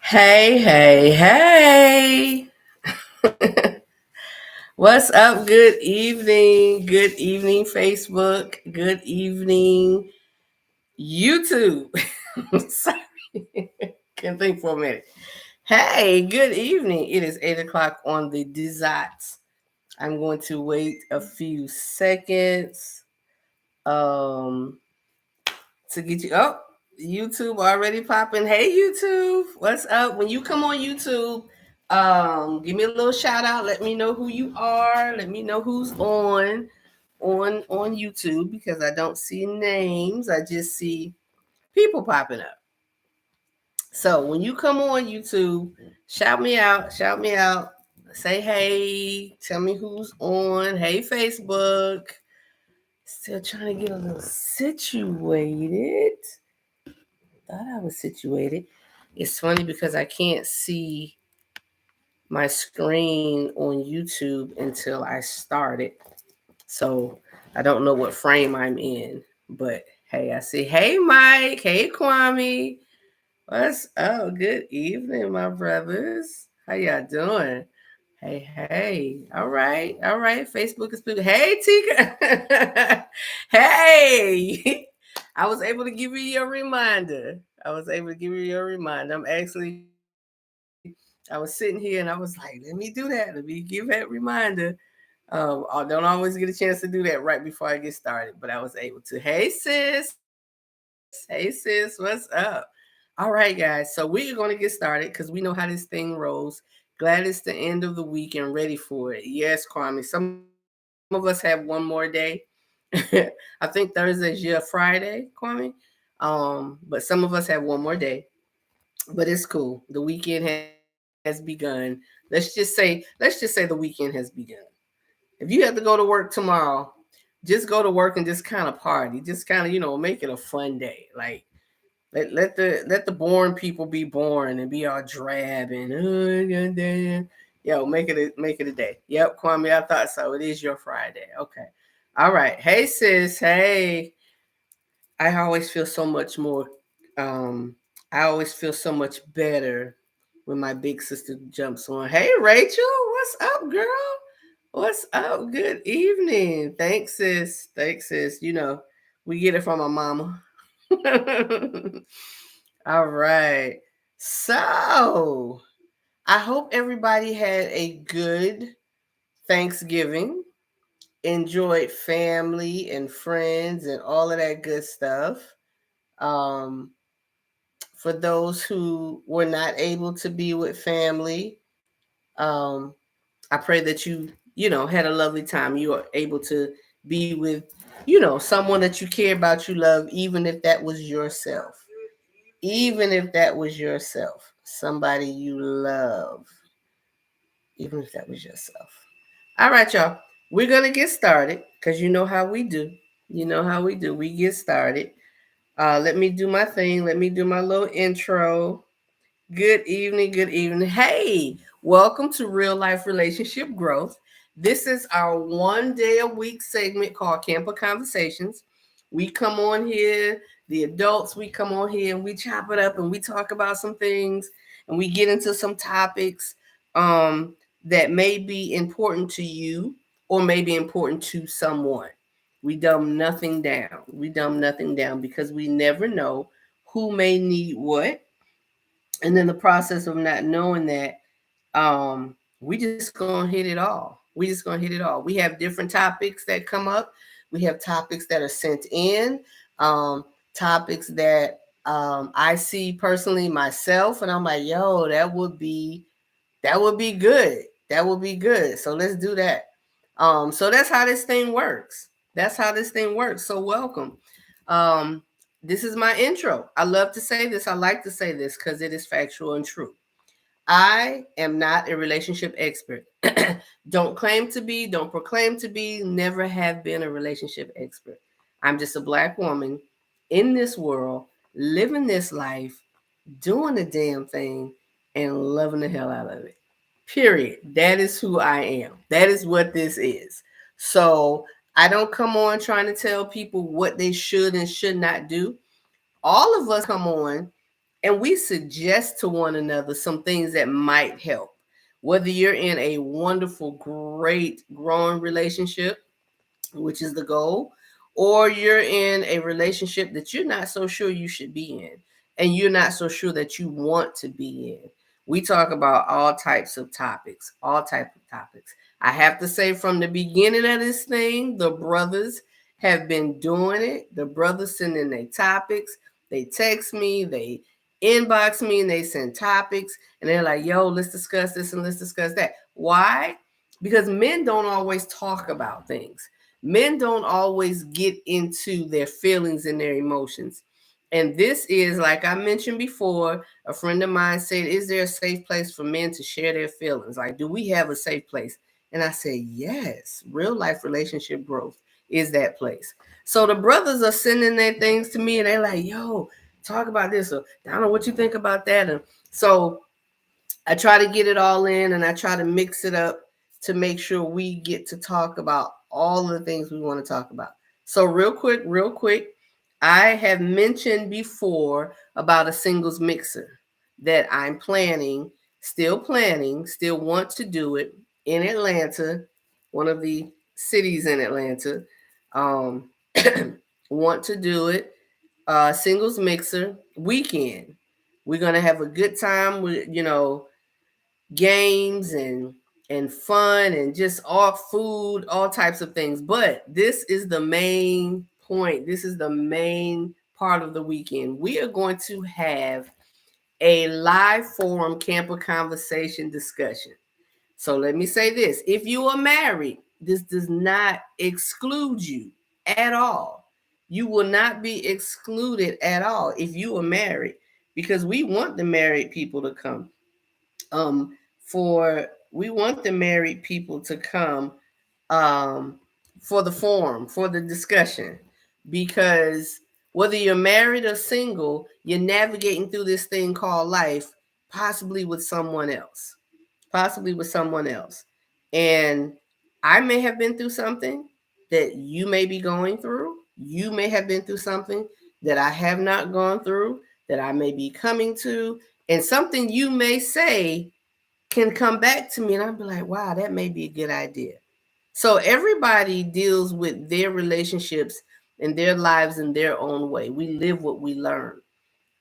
Hey, hey, hey. What's up? Good evening. Good evening, Facebook. Good evening, YouTube. Sorry. Can't think for a minute. Hey, good evening. It is 8 o'clock on the dot. I'm going to wait a few seconds um to get you. Oh, YouTube already popping. Hey, YouTube. What's up? When you come on YouTube, give me a little shout out. Let me know who you are. Let me know who's on YouTube because I don't see names. I just see people popping up. So when you come on YouTube, shout me out. Shout me out. Say hey. Tell me who's on. Hey, Facebook. Still trying to get a little situated. Thought I was situated. It's funny because I can't see my screen on YouTube until I start it. So I don't know what frame I'm in. But hey, I see. Hey, Mike. Hey, Kwame. What's up? Good evening, my brothers. How y'all doing? Hey, hey. All right. All right. Facebook is people. Hey, Tika. Hey. I was able to give you your reminder. I was able to give you your reminder. I was sitting here and I was like, let me do that. Let me give that reminder. I don't always get a chance to do that right before I get started, but I was able to. Hey, sis. Hey, sis. What's up? All right, guys. So we're going to get started because we know how this thing rolls. Glad it's the end of the week and ready for it. Yes, Kwame. Some of us have one more day. I think Thursday's your Friday, Kwame. But some of us have one more day. But it's cool. The weekend has begun. Let's just say the weekend has begun. If you have to go to work tomorrow, just go to work and just kind of party. Just kind of, make it a fun day. Like let the boring people be boring and be all drab and goddamn. Yo, make it a day. Yep, Kwame, I thought so. It is your Friday. Okay. All right. Hey sis. Hey. I always feel so much more um I always feel so much better when my big sister jumps on. Hey Rachel, what's up, girl? What's up? Good evening. Thanks, sis. Thanks, sis. We get it from our mama. All right. So I hope everybody had a good Thanksgiving, enjoyed family and friends and all of that good stuff. Um, for those who were not able to be with family, um, I pray that you had a lovely time. You are able to be with, someone that you care about, you love, even if that was yourself. Even if that was yourself, somebody you love, even if that was yourself. All right, y'all. We're going to get started because you know how we do. You know how we do. We get started. Let me do my thing. Let me do my little intro. Good evening. Good evening. Hey, welcome to Real Life Relationship Growth. This is our 1 day a week segment called Camper Conversations. We come on here, the adults, we come on here and we chop it up and we talk about some things and we get into some topics um, that may be important to you or may be important to someone. We dumb nothing down. We dumb nothing down because we never know who may need what, and then the process of not knowing that, we just gonna hit it all. We just gonna hit it all. We have different topics that come up. We have topics that are sent in, um, topics that I see personally myself, and I'm like, yo, that would be good. That would be good. So let's do that. So that's how this thing works. That's how this thing works. So welcome. Um, this is my intro. I love to say this. I like to say this because it is factual and true. I am not a relationship expert. Don't claim to be, don't proclaim to be, never have been a relationship expert. I'm just a black woman in this world, living this life, doing the damn thing, and loving the hell out of it. Period. That is who I am. That is what this is. So I don't come on trying to tell people what they should and should not do. All of us come on and we suggest to one another some things that might help. Whether you're in a wonderful, great, growing relationship, which is the goal, or you're in a relationship that you're not so sure you should be in, and you're not so sure that you want to be in. We talk about all types of topics, all types of topics. I have to say, from the beginning of this thing, the brothers have been doing it. The brothers send in their topics. They text me, they inbox me, and they send topics. And they're like, yo, let's discuss this and let's discuss that. Why? Because men don't always talk about things. Men don't always get into their feelings and their emotions. And this is, like I mentioned before, a friend of mine said, is there a safe place for men to share their feelings? Like, do we have a safe place? And I said, yes, real life relationship growth is that place. So the brothers are sending their things to me and they're like, yo, talk about this. Or I don't know what you think about that. And so I try to get it all in and I try to mix it up to make sure we get to talk about all the things we want to talk about. So, real quick, I have mentioned before about a singles mixer that I'm planning, still want to do it in Atlanta, one of the cities in Atlanta. Um, want to do it, singles mixer weekend. We're gonna have a good time with, games and fun and just all food, all types of things. But this is the main point. This is the main part of the weekend. We are going to have a live forum camper conversation discussion. So let me say this. If you are married, this does not exclude you at all. You will not be excluded at all if you are married, because we want the married people to come. For we want the married people to come, um, for the forum, for the discussion, because whether you're married or single, you're navigating through this thing called life, possibly with someone else, possibly with someone else. And I may have been through something that you may be going through. You may have been through something that I have not gone through, that I may be coming to, and something you may say can come back to me and I'll be like, wow, that may be a good idea. So everybody deals with their relationships and their lives in their own way. We live what we learn.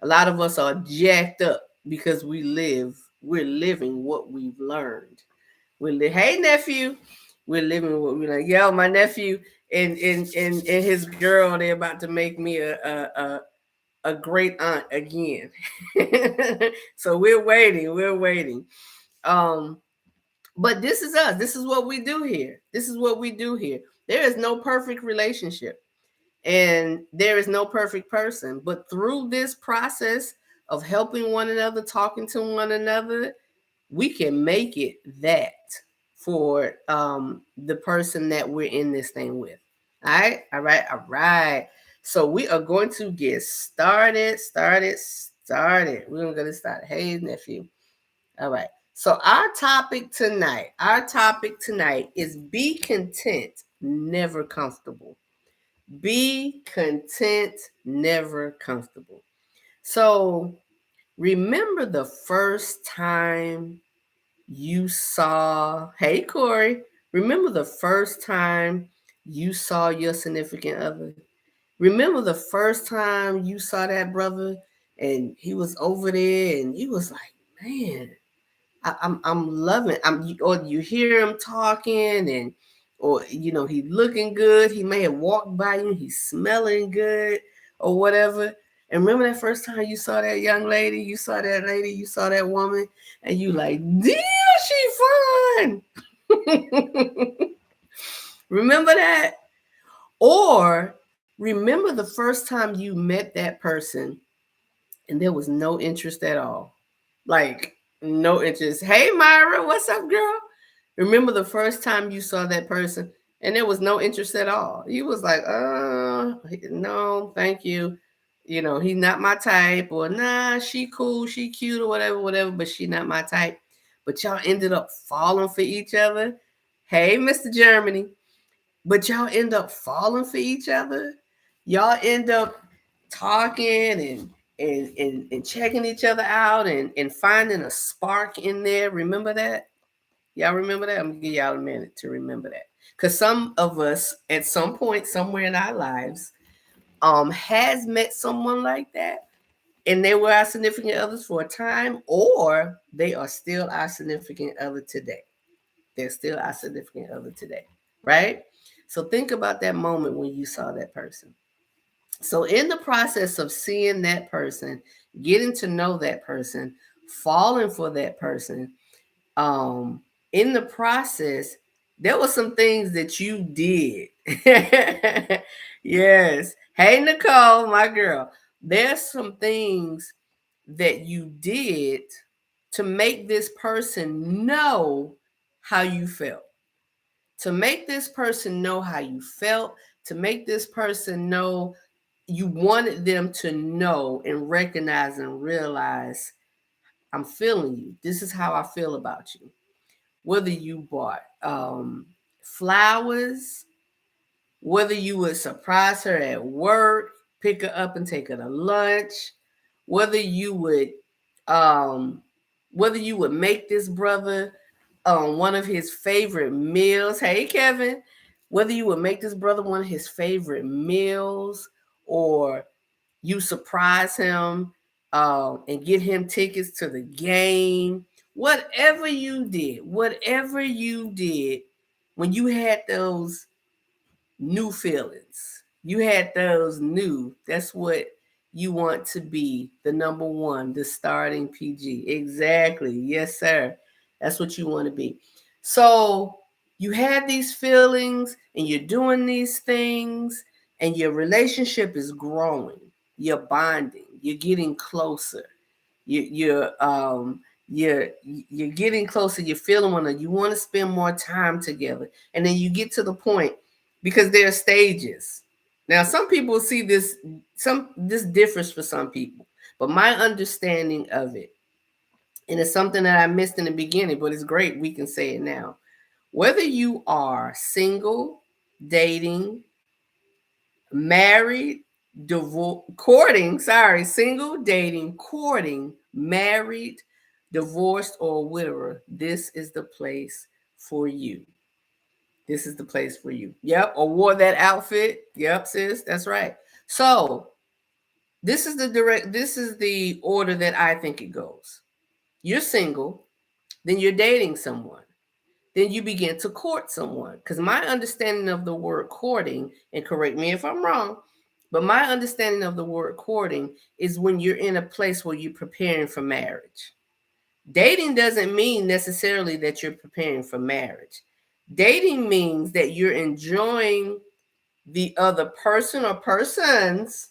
A lot of us are jacked up because we're living what we've learned. Hey nephew, we're living what we learned. Yo, my nephew and his girl, they're about to make me a great aunt again. So we're waiting. Um, but this is us. This is what we do here. This is what we do here. There is no perfect relationship and there is no perfect person. But through this process of helping one another, talking to one another, we can make it that for the person that we're in this thing with. All right, all right, all right. So we are going to get started. We're gonna get started. Hey, nephew. All right. So our topic tonight is be content, never comfortable. Be content, never comfortable. So remember the first time you saw, hey Corey, remember the first time you saw your significant other? Remember the first time you saw that brother and he was over there and you was like, man, I'm loving. Or you hear him talking and or he's looking good. He may have walked by you. He's smelling good or whatever. And remember that first time you saw that young lady, you saw that woman, and you like, damn, she fun. Remember that? Or remember the first time you met that person and there was no interest at all. Like no interest. Hey Myra, what's up, girl? Remember the first time you saw that person and there was no interest at all. You was like, no, thank you. He's not my type, or nah, she cool, she cute, or whatever, but she not my type. But y'all ended up falling for each other. Hey, Mr. Germany. But y'all end up falling for each other. Y'all end up talking and and checking each other out and finding a spark in there. Remember that? Y'all remember that? I'm gonna give y'all a minute to remember that. Because some of us at some point somewhere in our lives has met someone like that, and they were our significant others for a time, or they are still our significant other today. They're still our significant other today, right? So think about that moment when you saw that person. So in the process of seeing that person, getting to know that person, falling for that person, um, in the process, there were some things that you did. Yes. Hey, Nicole, my girl. There's some things that you did to make this person know how you felt. To make this person know how you felt, to make this person know you wanted them to know and recognize and realize, I'm feeling you. This is how I feel about you. Whether you bought flowers, whether you would surprise her at work, pick her up and take her to lunch, whether you would um, whether you would make this brother one of his favorite meals. Hey, Kevin, whether you would make this brother one of his favorite meals, or you surprise him and get him tickets to the game. Whatever you did when you had those new feelings, you had those new, that's what you want to be, the number one, the starting PG. Exactly. Yes, sir. That's what you want to be. So you had these feelings and you're doing these things, and your relationship is growing. You're bonding. You're getting closer. You're getting closer. You're feeling one another. You want to spend more time together, and then you get to the point, because there are stages. Now, some people see this. This differs for some people, but my understanding of it, and it's something that I missed in the beginning, but it's great. We can say it now. Whether you are single, dating, married, courting, single, dating, courting, married, divorced, or widower, this is the place for you. This is the place for you. Yep, or wore that outfit. Yep, sis, that's right. So this is the order that I think it goes. You're single, then you're dating someone, then you begin to court someone. Because my understanding of the word courting, and correct me if I'm wrong, but my understanding of the word courting is when you're in a place where you're preparing for marriage. Dating doesn't mean necessarily that you're preparing for marriage. Dating means that you're enjoying the other person or persons,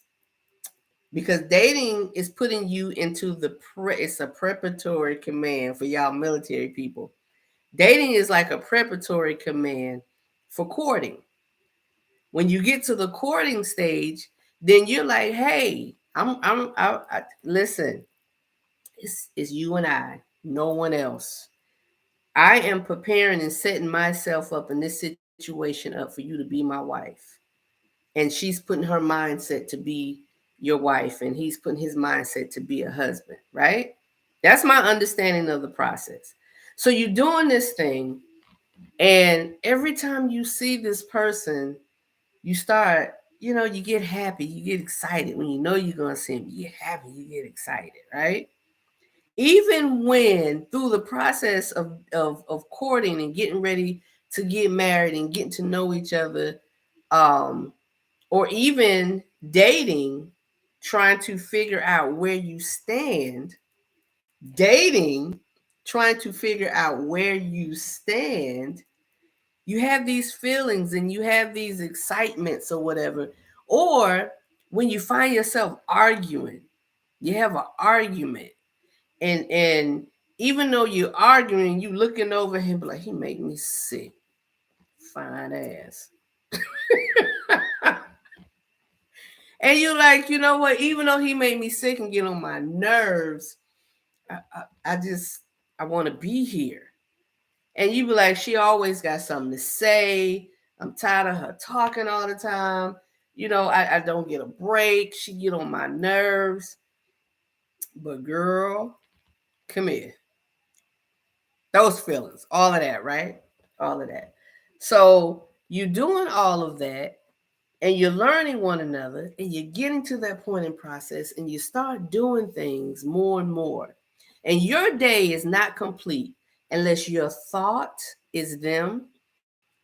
because dating is putting you into it's a preparatory command for y'all military people. Dating is like a preparatory command for courting. When you get to the courting stage, then you're like, hey, listen, it's you and I, no one else. I am preparing and setting myself up in this situation up for you to be my wife. And she's putting her mindset to be your wife, and he's putting his mindset to be a husband, right? That's my understanding of the process. So you're doing this thing, and every time you see this person, you start, you get happy, you get excited. When you know you're going to see him, you get happy, you get excited, right? Even when through the process of courting and getting ready to get married and getting to know each other, or even dating, trying to figure out where you stand, dating, trying to figure out where you stand, you have these feelings and you have these excitements or whatever. Or when you find yourself arguing, you have an argument, and even though you're arguing, you looking over him like, he make me sick, fine ass. And you like, you know what, even though he made me sick and get on my nerves, I want to be here. And you be like, she always got something to say. I'm tired of her talking all the time. I don't get a break. She get on my nerves. But girl, come here. Those feelings, all of that, right? All of that. So you're doing all of that and you're learning one another and you're getting to that point in process and you start doing things more and more. And your day is not complete unless your thought is them,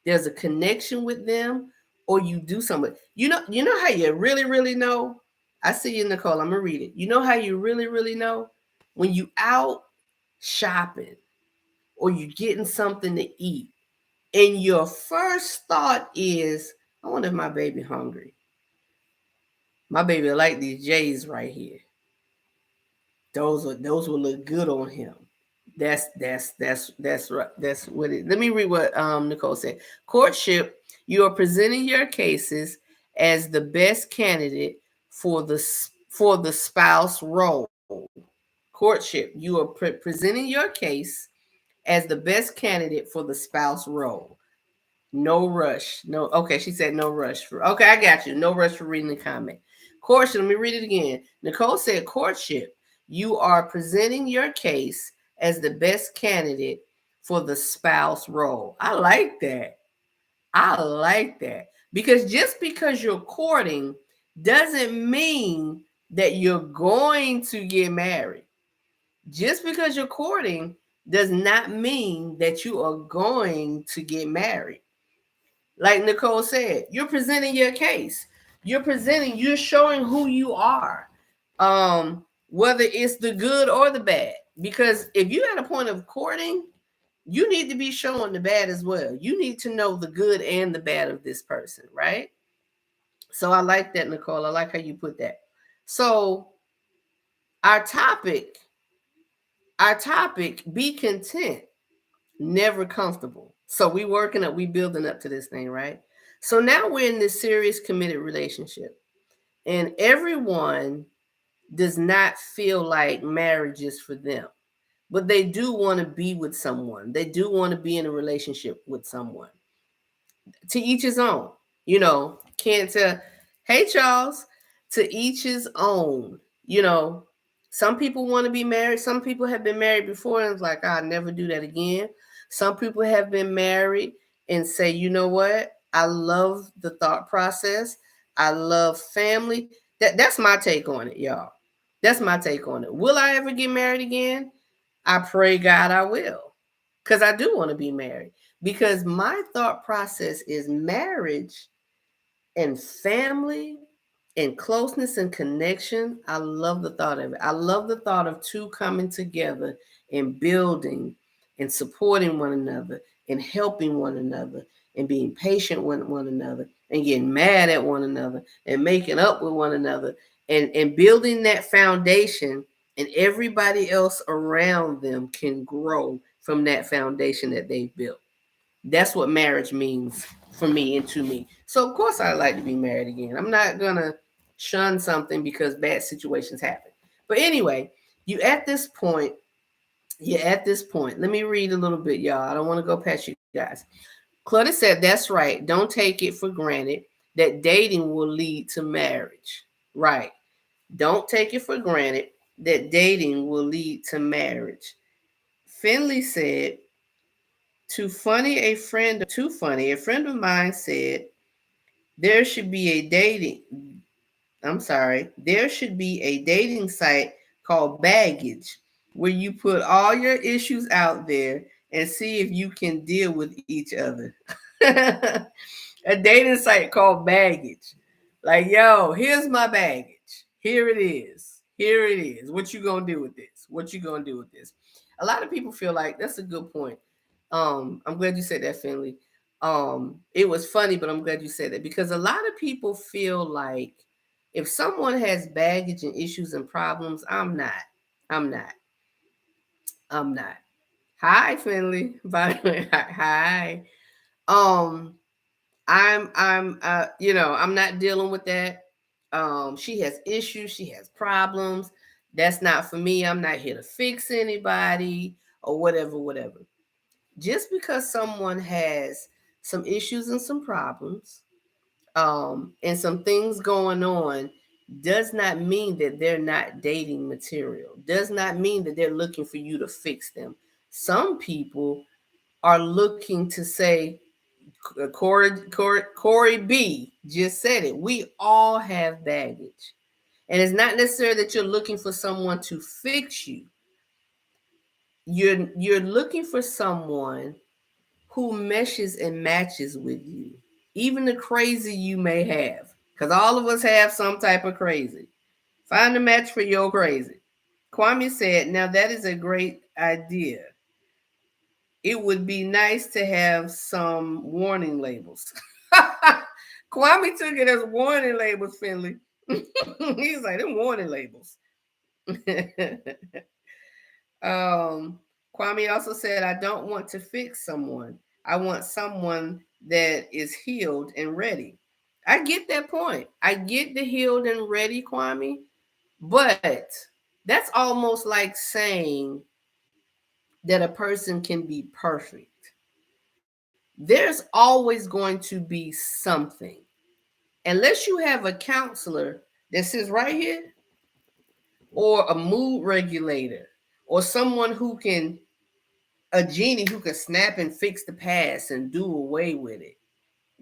there's a connection with them, or you do something. You know how you really, really know? I see you, Nicole. I'm gonna read it. You know how you really, really know? When you out shopping or you're getting something to eat, and your first thought is, I wonder if my baby hungry. My baby like these J's right here. Those will look good on him. That's right. That's what it. Let me read what Nicole said. Courtship, you are presenting your cases as the best candidate for the spouse role. Courtship, you are presenting your case as the best candidate for the spouse role. No rush. No, okay, she said no rush. Okay, I got you. No rush for reading the comment. Courtship, let me read it again. Nicole said, courtship, you are presenting your case as the best candidate for the spouse role. I like that. I like that. Because just because you're courting doesn't mean that you're going to get married. Just because you're courting does not mean that you are going to get married. Like Nicole said, you're presenting your case. You're showing who you are. Whether it's the good or the bad. Because if you're at a point of courting, you need to be showing the bad as well. You need to know the good and the bad of this person, right? So I like that, Nicole. I like how you put that. So our topic, our topic, be content, never comfortable. So we building up to this thing, right? So now we're in this serious committed relationship. And everyone does not feel like marriage is for them. But they do want to be with someone. They do want to be in a relationship with someone. To each his own. Can't tell. Hey, Charles, to each his own. You know, some people want to be married. Some people have been married before and it's like, I'll never do that again. Some people have been married and say, you know what? I love the thought process. I love family. That's my take on it, y'all. That's my take on it. Will I ever get married again? I pray God I will. Because I do want to be married. Because my thought process is marriage and family and closeness and connection. I love the thought of it. I love the thought of two coming together and building and supporting one another and helping one another and being patient with one another and getting mad at one another and making up with one another and building that foundation, and everybody else around them can grow from that foundation that they've built. That's what marriage means for me and to me. So of course I like to be married again. I'm not gonna shun something because bad situations happen. But anyway, you at this point, you're at this point. Let me read a little bit, y'all. I don't want to go past you guys. Claudia said, that's right. Don't take it for granted that dating will lead to marriage. Right. Don't take it for granted that dating will lead to marriage. Finley said, too funny, a friend of mine said there should be a dating, there should be a dating site called Baggage where you put all your issues out there and see if you can deal with each other. A dating site called Baggage. Like, yo, here's my baggage. Here it is. Here it is. What you gonna do with this? What you gonna do with this? A lot of people feel like that's a good point. I'm glad you said that, Finley. It was funny, but I'm glad you said that because a lot of people feel like if someone has baggage and issues and problems, I'm not. I'm not. I'm not. Hi, Finley. By the way, hi. Um, I'm not dealing with that. She has issues, she has problems. That's not for me. I'm not here to fix anybody or whatever. Just because someone has some issues and some problems, and some things going on does not mean that they're not dating material, does not mean that they're looking for you to fix them. Some people are looking to say, Corey B just said it. We all have baggage. And it's not necessarily that you're looking for someone to fix you. You're looking for someone who meshes and matches with you, even the crazy you may have. Because all of us have some type of crazy. Find a match for your crazy. Kwame said, now that is a great idea. It would be nice to have some warning labels. Kwame took it as warning labels, Finley. He's like, them warning labels. Kwame also said, I don't want to fix someone. I want someone that is healed and ready. I get that point. I get the healed and ready, Kwame. But that's almost like saying that a person can be perfect. There's always going to be something. Unless you have a counselor that sits right here, or a mood regulator, or someone who can, a genie who can snap and fix the past and do away with it.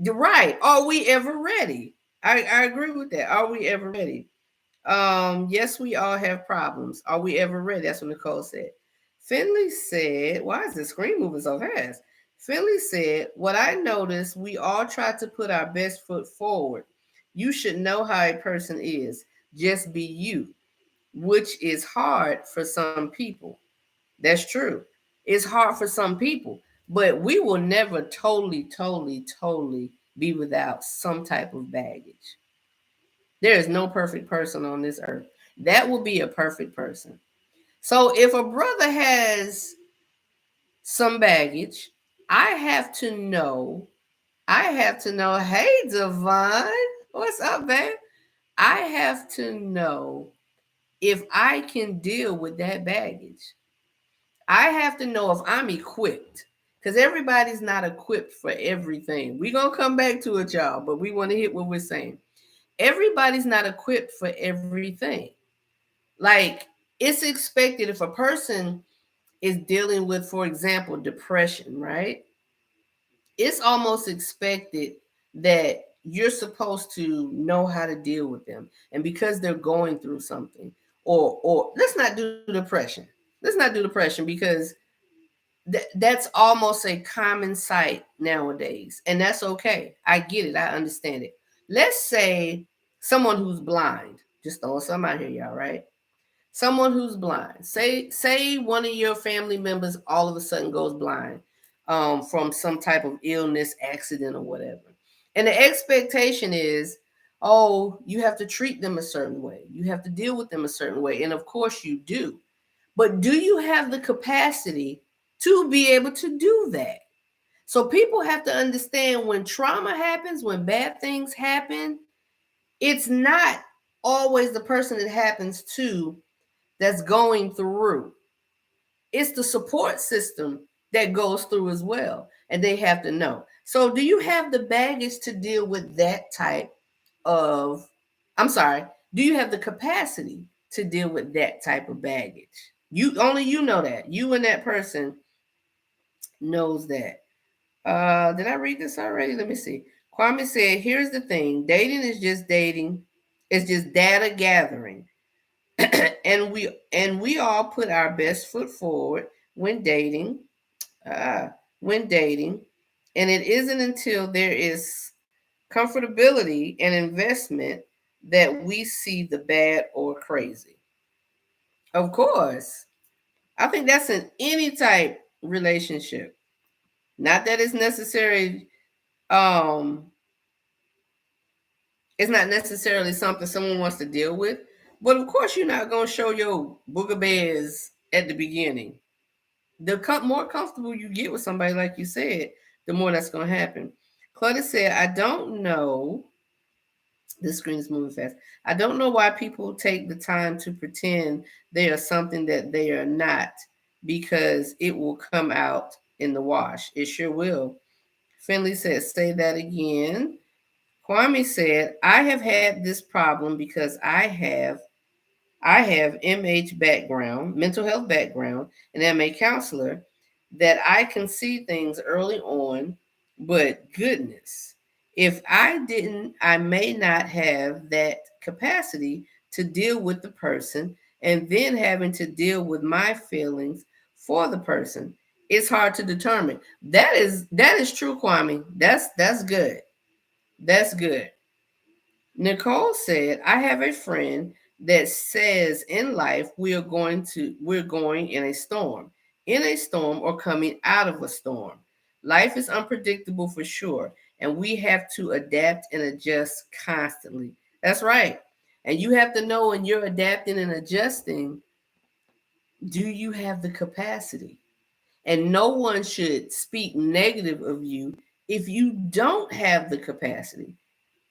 You're right. Are we ever ready? I agree with that. Are we ever ready? Yes, we all have problems. Are we ever ready? That's what Nicole said. Finley said, why is the screen moving so fast? Finley said, what I noticed, we all try to put our best foot forward. You should know how a person is. Just be you, which is hard for some people. That's true. It's hard for some people, but we will never totally be without some type of baggage. There is no perfect person on this earth. That will be a perfect person. So if a brother has some baggage, I have to know, hey, Devon, what's up, man? I have to know if I can deal with that baggage. I have to know if I'm equipped, because everybody's not equipped for everything. We're going to come back to it, y'all, but we want to hit what we're saying. Everybody's not equipped for everything. Like, it's expected if a person is dealing with, for example, depression, right? It's almost expected that you're supposed to know how to deal with them. And because they're going through something, or let's not do depression. Let's not do depression because that's almost a common sight nowadays. And that's okay. I get it. I understand it. Let's say someone who's blind, just throwing something out here, y'all, right? Someone who's blind. Say one of your family members all of a sudden goes blind from some type of illness, accident, or whatever. And the expectation is, oh, you have to treat them a certain way. You have to deal with them a certain way. And of course you do. But do you have the capacity to be able to do that? So people have to understand when trauma happens, when bad things happen, it's not always the person it happens to that's going through. It's the support system that goes through as well. And they have to know. So, do you have the baggage to deal with that type of, I'm sorry, do you have the capacity to deal with that type of baggage? You know that. You and that person knows that. Did I read this already? Let me see. Kwame said, here's the thing. Dating is just dating. It's just data gathering. and we all put our best foot forward when dating. When dating. And it isn't until there is comfortability and investment that we see the bad or crazy. Of course. I think that's in any type relationship. Not that it's necessary, um, it's not necessarily something someone wants to deal with. But of course, you're not going to show your booger bears at the beginning. The more comfortable you get with somebody, like you said, the more that's going to happen. Claudia said, I don't know. This screen is moving fast. I don't know why people take the time to pretend they are something that they are not, because it will come out in the wash. It sure will. Finley says, say that again. Kwame said, I have had this problem because I have MH background, mental health background, and am a counselor, that I can see things early on, but goodness, if I didn't, I may not have that capacity to deal with the person and then having to deal with my feelings for the person. It's hard to determine. That is true, Kwame. That's good. That's good. Nicole said, I have a friend that says in life we're going in a storm or coming out of a storm. Life is unpredictable for sure, and we have to adapt and adjust constantly. That's right. And you have to know when you're adapting and adjusting, do you have the capacity? And no one should speak negative of you if you don't have the capacity,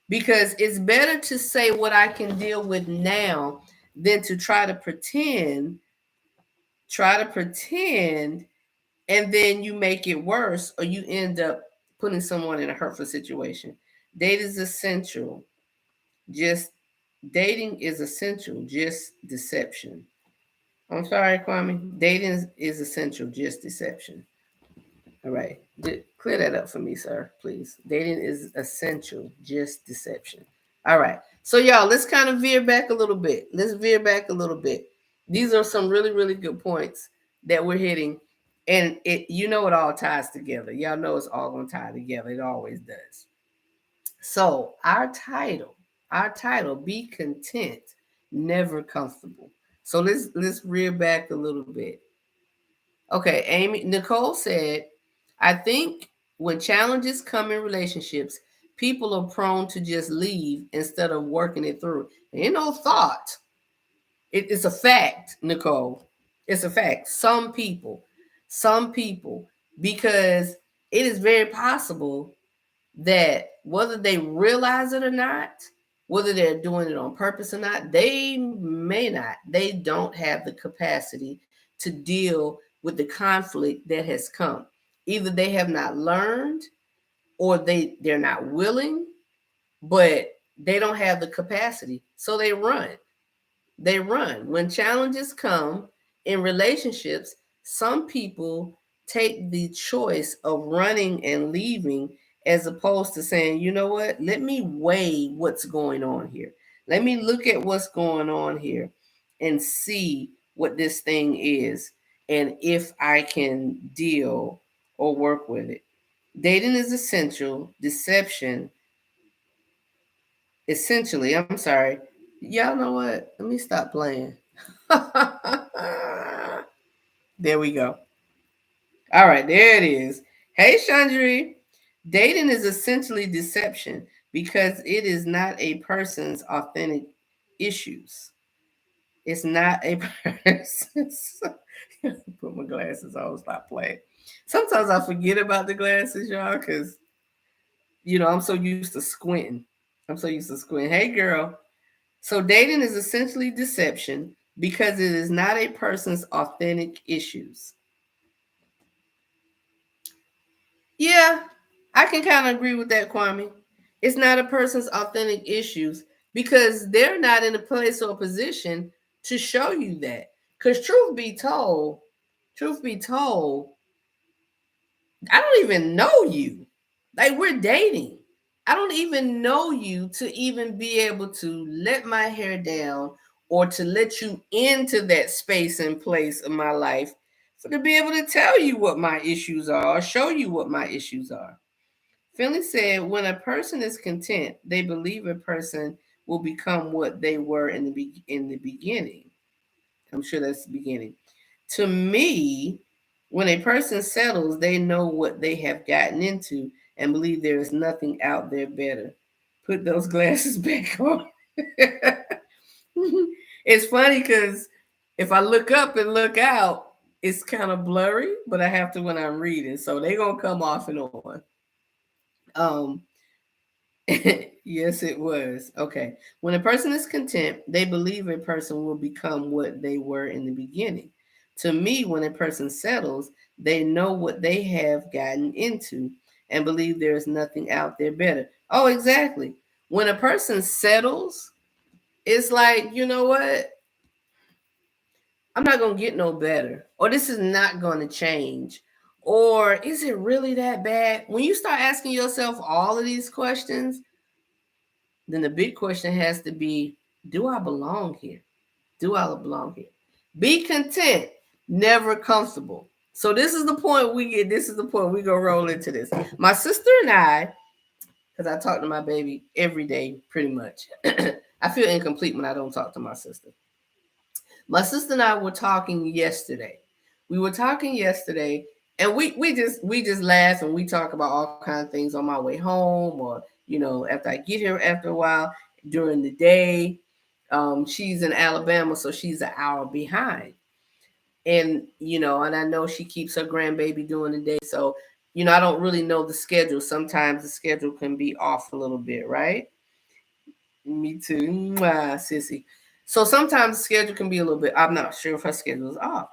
because it's better to say what I can deal with now than to try to pretend, and then you make it worse or you end up putting someone in a hurtful situation. Date is essential. Just Dating is essential, just deception. I'm sorry, Kwame. Dating is essential, just deception. All right. Clear that up for me, sir, please. Dating is essential, just deception. All right. So, y'all, let's kind of veer back a little bit. Let's veer back a little bit. These are some really, really good points that we're hitting. And it all ties together. Y'all know it's all going to tie together. It always does. So, our title, be content, never comfortable. So let's rear back a little bit. Okay, Nicole said, I think when challenges come in relationships, people are prone to just leave instead of working it through. Ain't no thought. It's a fact, Nicole. It's a fact. Some people, because it is very possible that whether they realize it or not, whether they're doing it on purpose or not, they don't have the capacity to deal with the conflict that has come. Either they have not learned or they're not willing, but they don't have the capacity. So they run. They run. When challenges come in relationships, some people take the choice of running and leaving as opposed to saying, you know what, let me weigh what's going on here. Let me look at what's going on here and see what this thing is and if I can deal or work with it. Dating is essential. Deception, essentially, I'm sorry. Y'all know what? Let me stop playing. There we go. All right, there it is. Hey, Chandri. Dating is essentially deception because it is not a person's authentic issues. It's not a person's. Put my glasses on, stop playing. Sometimes I forget about the glasses, y'all, because, I'm so used to squinting. I'm so used to squinting. Hey, girl. So dating is essentially deception because it is not a person's authentic issues. Yeah, I can kind of agree with that, Kwame. It's not a person's authentic issues because they're not in a place or position to show you that. Because truth be told, I don't even know you. Like, we're dating. I don't even know you to even be able to let my hair down or to let you into that space and place of my life for to be able to tell you what my issues are or show you what my issues are. Finley said, when a person is content, they believe a person will become what they were in the beginning. I'm sure that's the beginning. To me, when a person settles, they know what they have gotten into and believe there is nothing out there better. Put those glasses back on. It's funny because if I look up and look out, it's kind of blurry, but I have to when I'm reading. So they're going to come off and on. Um, yes, it was. Okay. When a person is content, they believe a person will become what they were in the beginning. To me, when a person settles, they know what they have gotten into and believe there is nothing out there better. Oh, exactly. When a person settles, it's like, you know what? I'm not going to get no better. Or this is not going to change. Or is it really that bad? When you start asking yourself all of these questions, then the big question has to be, do I belong here? Do I belong here? Be content, never comfortable. So this is the point we go roll into this. My sister and I, because I talk to my baby every day pretty much. I feel incomplete when I don't talk to my sister. My sister and I were talking yesterday. We were talking yesterday, and we just laugh and we talk about all kinds of things on my way home, or after I get here after a while during the day. She's in Alabama, so she's an hour behind, and I know she keeps her grandbaby during the day, so I don't really know the schedule. Sometimes the schedule can be off a little bit, right? Me too, sissy. So sometimes the schedule can be a little bit. I'm not sure if her schedule is off,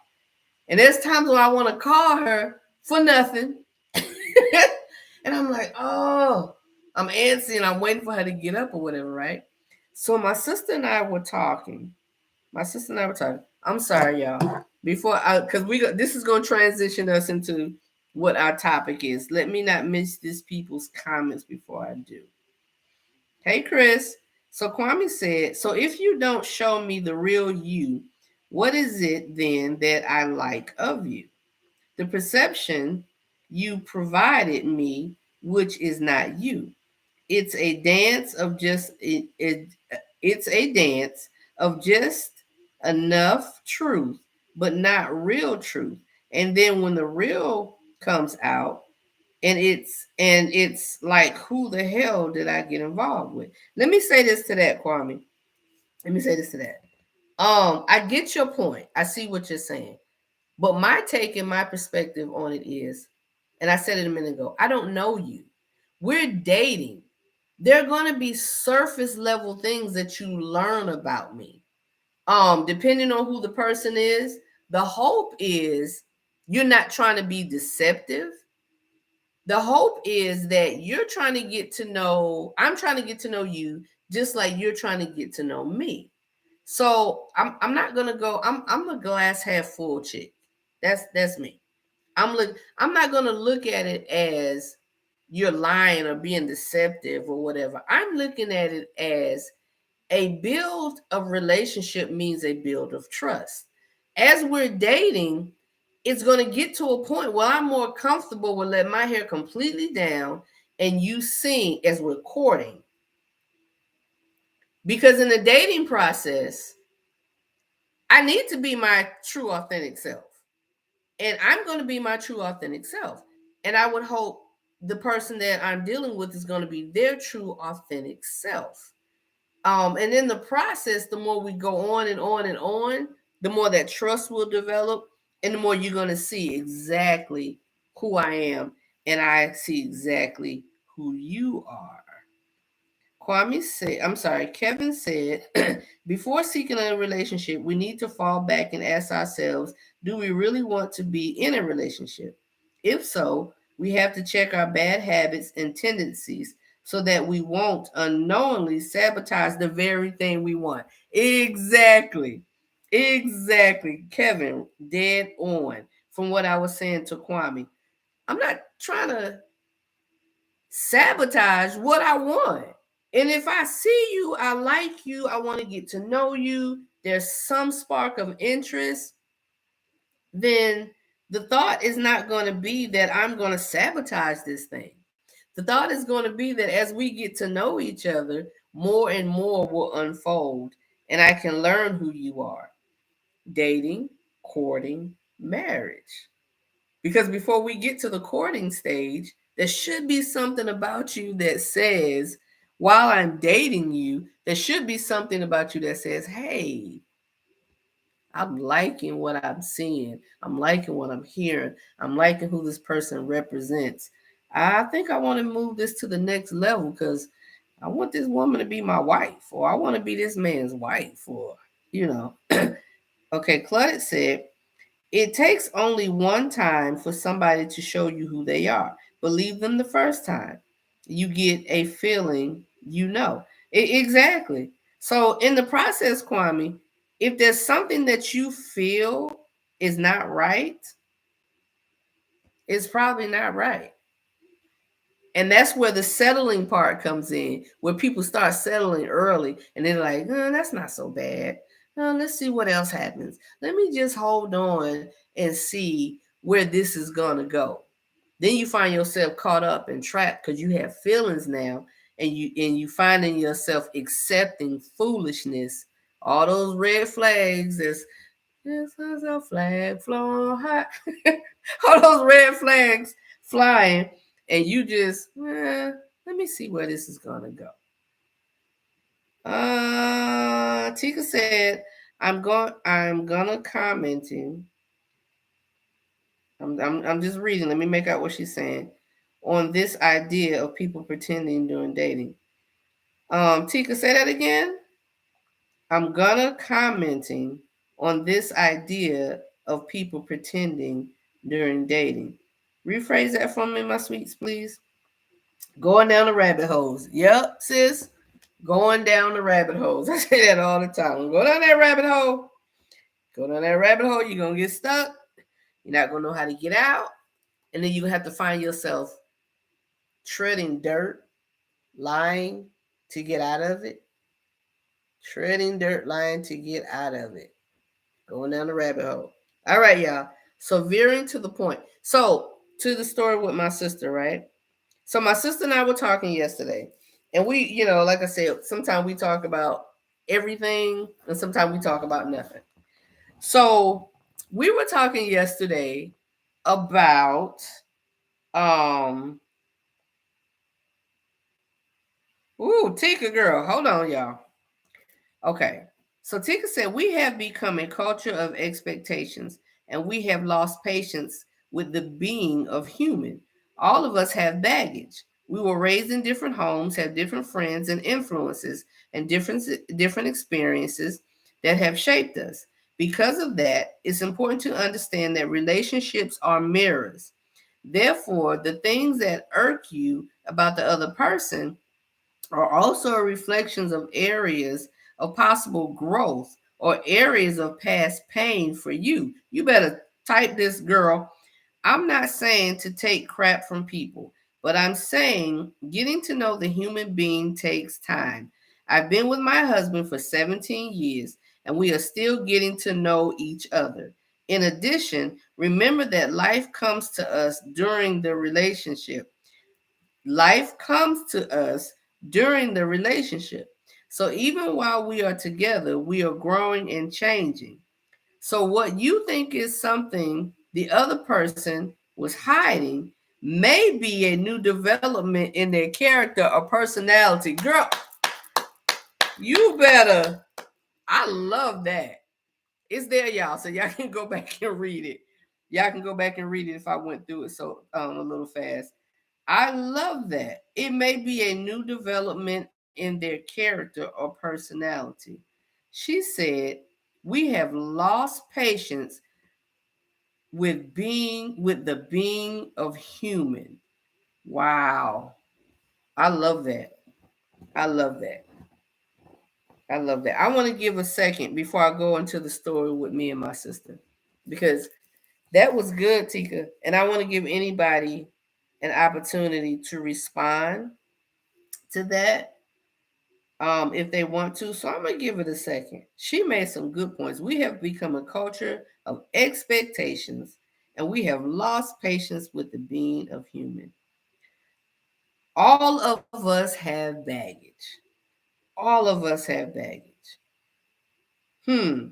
and there's times when I want to call her for nothing, and I'm like, oh, I'm antsy and I'm waiting for her to get up or whatever, right? So my sister and I were talking. My sister and I were talking. I'm sorry, y'all. Because this is going to transition us into what our topic is. Let me not miss these people's comments before I do. Hey, Chris. So Kwame said, so if you don't show me the real you, what is it then that I like of you? The perception you provided me, which is not you. It's a dance of it's a dance of just enough truth, but not real truth. And then when the real comes out, and it's like, who the hell did I get involved with? Let me say this to that, Kwame. Let me say this to that. I get your point. I see what you're saying. But my take and my perspective on it is, and I said it a minute ago, I don't know you. We're dating. There are going to be surface level things that you learn about me. Depending on who the person is, the hope is you're not trying to be deceptive. The hope is that you're trying to get to know, I'm trying to get to know you just like you're trying to get to know me. So I'm not gonna go. I'm a glass half full chick. That's me. I'm not gonna look at it as you're lying or being deceptive or whatever. I'm looking at it as a build of relationship means a build of trust. As we're dating, it's going to get to a point where I'm more comfortable with letting my hair completely down and you sing as we're courting. Because in the dating process, I need to be my true authentic self. And I'm going to be my true authentic self. And I would hope the person that I'm dealing with is going to be their true authentic self. And in the process, the more we go on and on and on, the more that trust will develop, and the more you're going to see exactly who I am, and I see exactly who you are. Kevin said, before seeking a relationship, we need to fall back and ask ourselves, do we really want to be in a relationship? If so, we have to check our bad habits and tendencies so that we won't unknowingly sabotage the very thing we want. Exactly. Exactly. Kevin, dead on from what I was saying to Kwame. I'm not trying to sabotage what I want. And if I see you, I like you, I want to get to know you, there's some spark of interest, then the thought is not going to be that I'm going to sabotage this thing. The thought is going to be that as we get to know each other, more and more will unfold, and I can learn who you are. Dating, courting, marriage. Because before we get to the courting stage, there should be something about you that says, while I'm dating you, there should be something about you that says, hey, I'm liking what I'm seeing. I'm liking what I'm hearing. I'm liking who this person represents. I think I want to move this to the next level because I want this woman to be my wife, or I want to be this man's wife, or, you know. Okay, Claudette said, it takes only one time for somebody to show you who they are. Believe them the first time. You get a feeling you know. Exactly. So in the process, Kwame, if there's something that you feel is not right, it's probably not right. And that's where the settling part comes in, where people start settling early and they're like, oh, that's not so bad. Let's see what else happens. Let me just hold on and see where this is going to go. Then you find yourself caught up and trapped because you have feelings now, and you finding yourself accepting foolishness. All those red flags there's a flag flying high. All those red flags flying, and you just let me see where this is gonna go. Tika said, I'm gonna commenting. I'm just reading. Let me make out what she's saying on this idea of people pretending during dating. Tika, say that again. I'm gonna commenting on this idea of people pretending during dating. Rephrase that for me, my sweets, please. Going down the rabbit holes. Yep, sis. Going down the rabbit holes. I say that all the time. Go down that rabbit hole. Go down that rabbit hole. You're gonna get stuck. You're not gonna know how to get out. And then you have to find yourself treading dirt, lying to get out of it. Treading dirt, lying to get out of it. Going down the rabbit hole. All right, y'all. So veering to the point. So to the story with my sister, right? So my sister and I were talking yesterday, and we, like I said, sometimes we talk about everything, and sometimes we talk about nothing. So we were talking yesterday about Tika girl, hold on, y'all. Okay. So Tika said, we have become a culture of expectations and we have lost patience with the being of human. All of us have baggage. We were raised in different homes, have different friends and influences, and different experiences that have shaped us. Because of that, it's important to understand that relationships are mirrors. Therefore, the things that irk you about the other person are also reflections of areas of possible growth or areas of past pain for you. You better type this, girl. I'm not saying to take crap from people, but I'm saying getting to know the human being takes time. I've been with my husband for 17 years and we are still getting to know each other. In addition, remember that life comes to us during the relationship. Life comes to us during the relationship. So even while we are together, we are growing and changing. So what you think is something the other person was hiding may be a new development in their character or personality. Girl, you better. I love that. It's there, y'all. So y'all can go back and read it. Y'all can go back and read it if I went through it so a little fast. I love that. It may be a new development in their character or personality. She said, we have lost patience with the being of human. Wow. I love that. I love that. I love that. I want to give a second before I go into the story with me and my sister because that was good, Tika. And I want to give anybody an opportunity to respond to that if they want to. So I'm gonna give it a second. She made some good points. We have become a culture of expectations, and we have lost patience with the being of human. All of us have baggage. All of us have baggage. Hmm.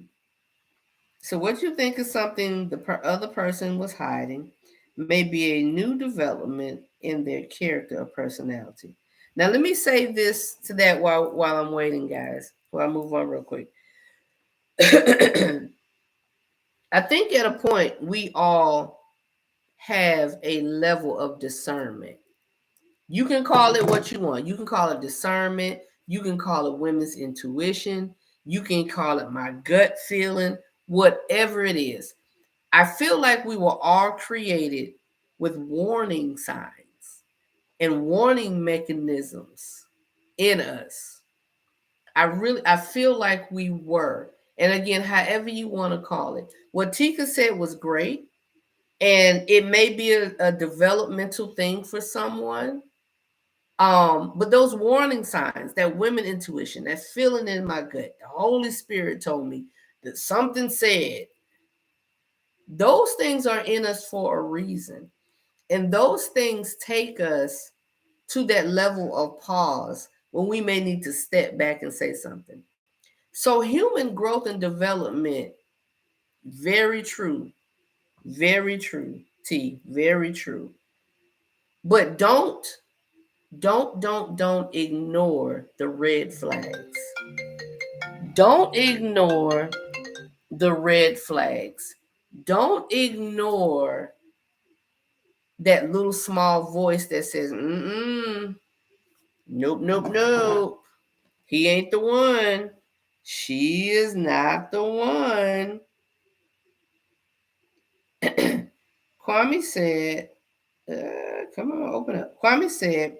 So what you think is something the other person was hiding may be a new development in their character or personality. Now let me say this to that while I'm waiting, guys. While I move on real quick. I think at a point we all have a level of discernment. You can call it what you want. You can call it discernment. You can call it women's intuition. You can call it my gut feeling, whatever it is. I feel like we were all created with warning signs and warning mechanisms. in us. I feel like we were. And again, however you want to call it. What Tika said was great. And it may be a developmental thing for someone. But those warning signs, that women intuition, that feeling in my gut, the Holy Spirit told me that something said, those things are in us for a reason. And those things take us to that level of pause when we may need to step back and say something. So human growth and development, very true. Very true, T. Very true. But don't ignore the red flags. Don't ignore the red flags. Don't ignore that little small voice that says, nope, nope, nope. He ain't the one. She is not the one. Kwame said, come on, open up. Kwame said,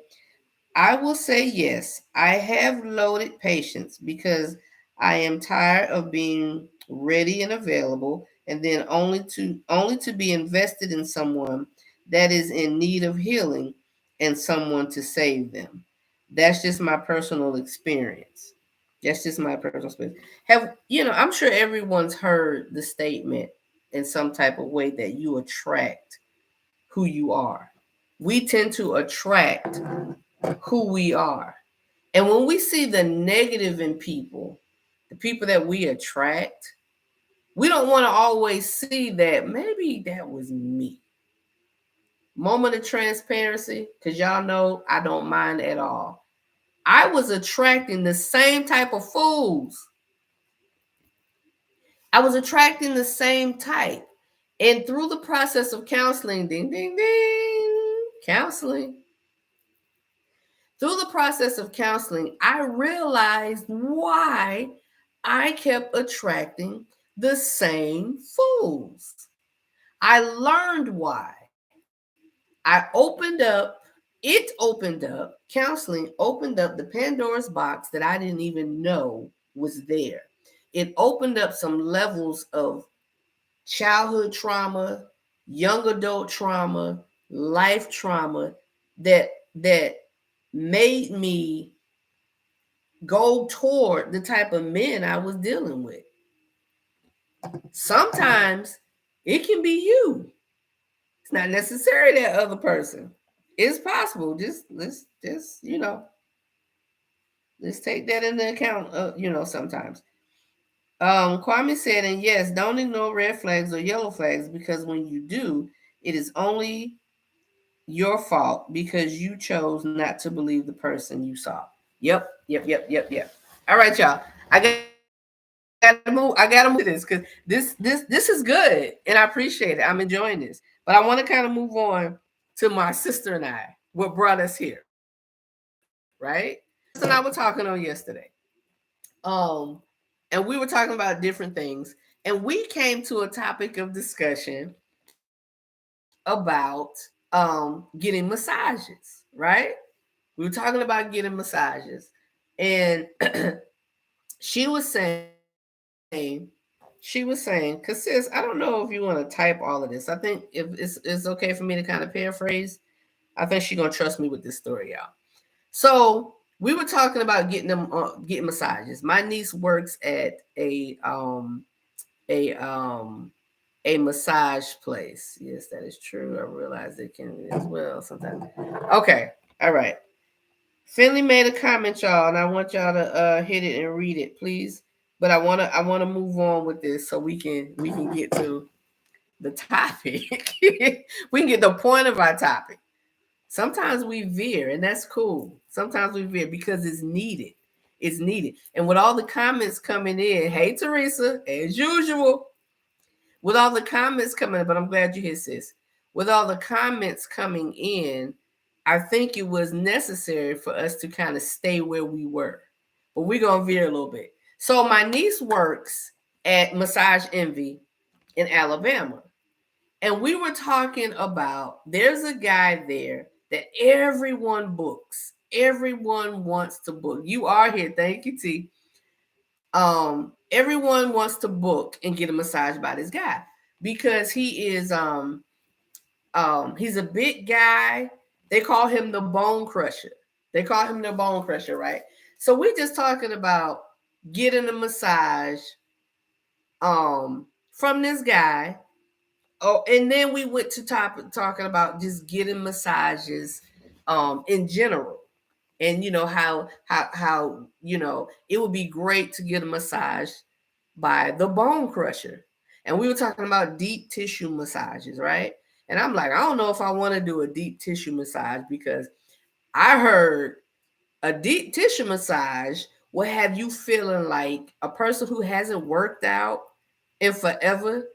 I will say yes. I have loaded patience because I am tired of being ready and available and then only to be invested in someone that is in need of healing and someone to save them. That's just my personal experience. That's just my personal experience. I'm sure everyone's heard the statement in some type of way that you attract who you are. We tend to attract who we are. And when we see the negative in people, the people that we attract, we don't want to always see that maybe that was me. Moment of transparency, because y'all know I don't mind at all. I was attracting the same type of fools. I was attracting the same type. And through the process of counseling, ding, ding, ding, counseling. Through the process of counseling, I realized why I kept attracting the same fools. I learned why. Counseling opened up the Pandora's box that I didn't even know was there. It opened up some levels of childhood trauma, young adult trauma, life trauma that made me go toward the type of men I was dealing with. Sometimes it can be you. It's not necessarily that other person. It's possible. Let's take that into account. Sometimes. Kwame said, and yes, don't ignore red flags or yellow flags because when you do, it is only your fault because you chose not to believe the person you saw. Yep. All right, y'all. I gotta move this because this is good and I appreciate it. I'm enjoying this. But I want to kind of move on to my sister and I, what brought us here. Right? Sister and I were talking on yesterday. And we were talking about different things. And we came to a topic of discussion about getting massages, right? We were talking about getting massages. And she was saying, because sis, I don't know if you want to type all of this. I think if it's okay for me to kind of paraphrase, I think she's gonna trust me with this story, y'all. So we were talking about getting massages. My niece works at a massage place. Yes, that is true. I realize it can as well sometimes. Okay, all right. Finley made a comment, y'all, and I want y'all to hit it and read it, please. But I wanna move on with this so we can get to the topic. We can get the point of our topic. Sometimes we veer, and that's cool. Sometimes we veer because it's needed. It's needed. And with all the comments coming in, hey Teresa, as usual, with all the comments coming in, but I'm glad you're here, sis. With all the comments coming in, I think it was necessary for us to kind of stay where we were. But we're gonna veer a little bit. So my niece works at Massage Envy in Alabama. And we were talking about there's a guy there that everyone books. everyone wants to book. You are here. Thank you, T. Everyone wants to book and get a massage by this guy because he's a big guy. They call him the bone crusher. They call him the bone crusher, right? So we're just talking about getting a massage from this guy. Oh, and then we went to talking about just getting massages in general. And how it would be great to get a massage by the bone crusher. And we were talking about deep tissue massages, right? And I'm like, I don't know if I want to do a deep tissue massage because I heard a deep tissue massage will have you feeling like a person who hasn't worked out in forever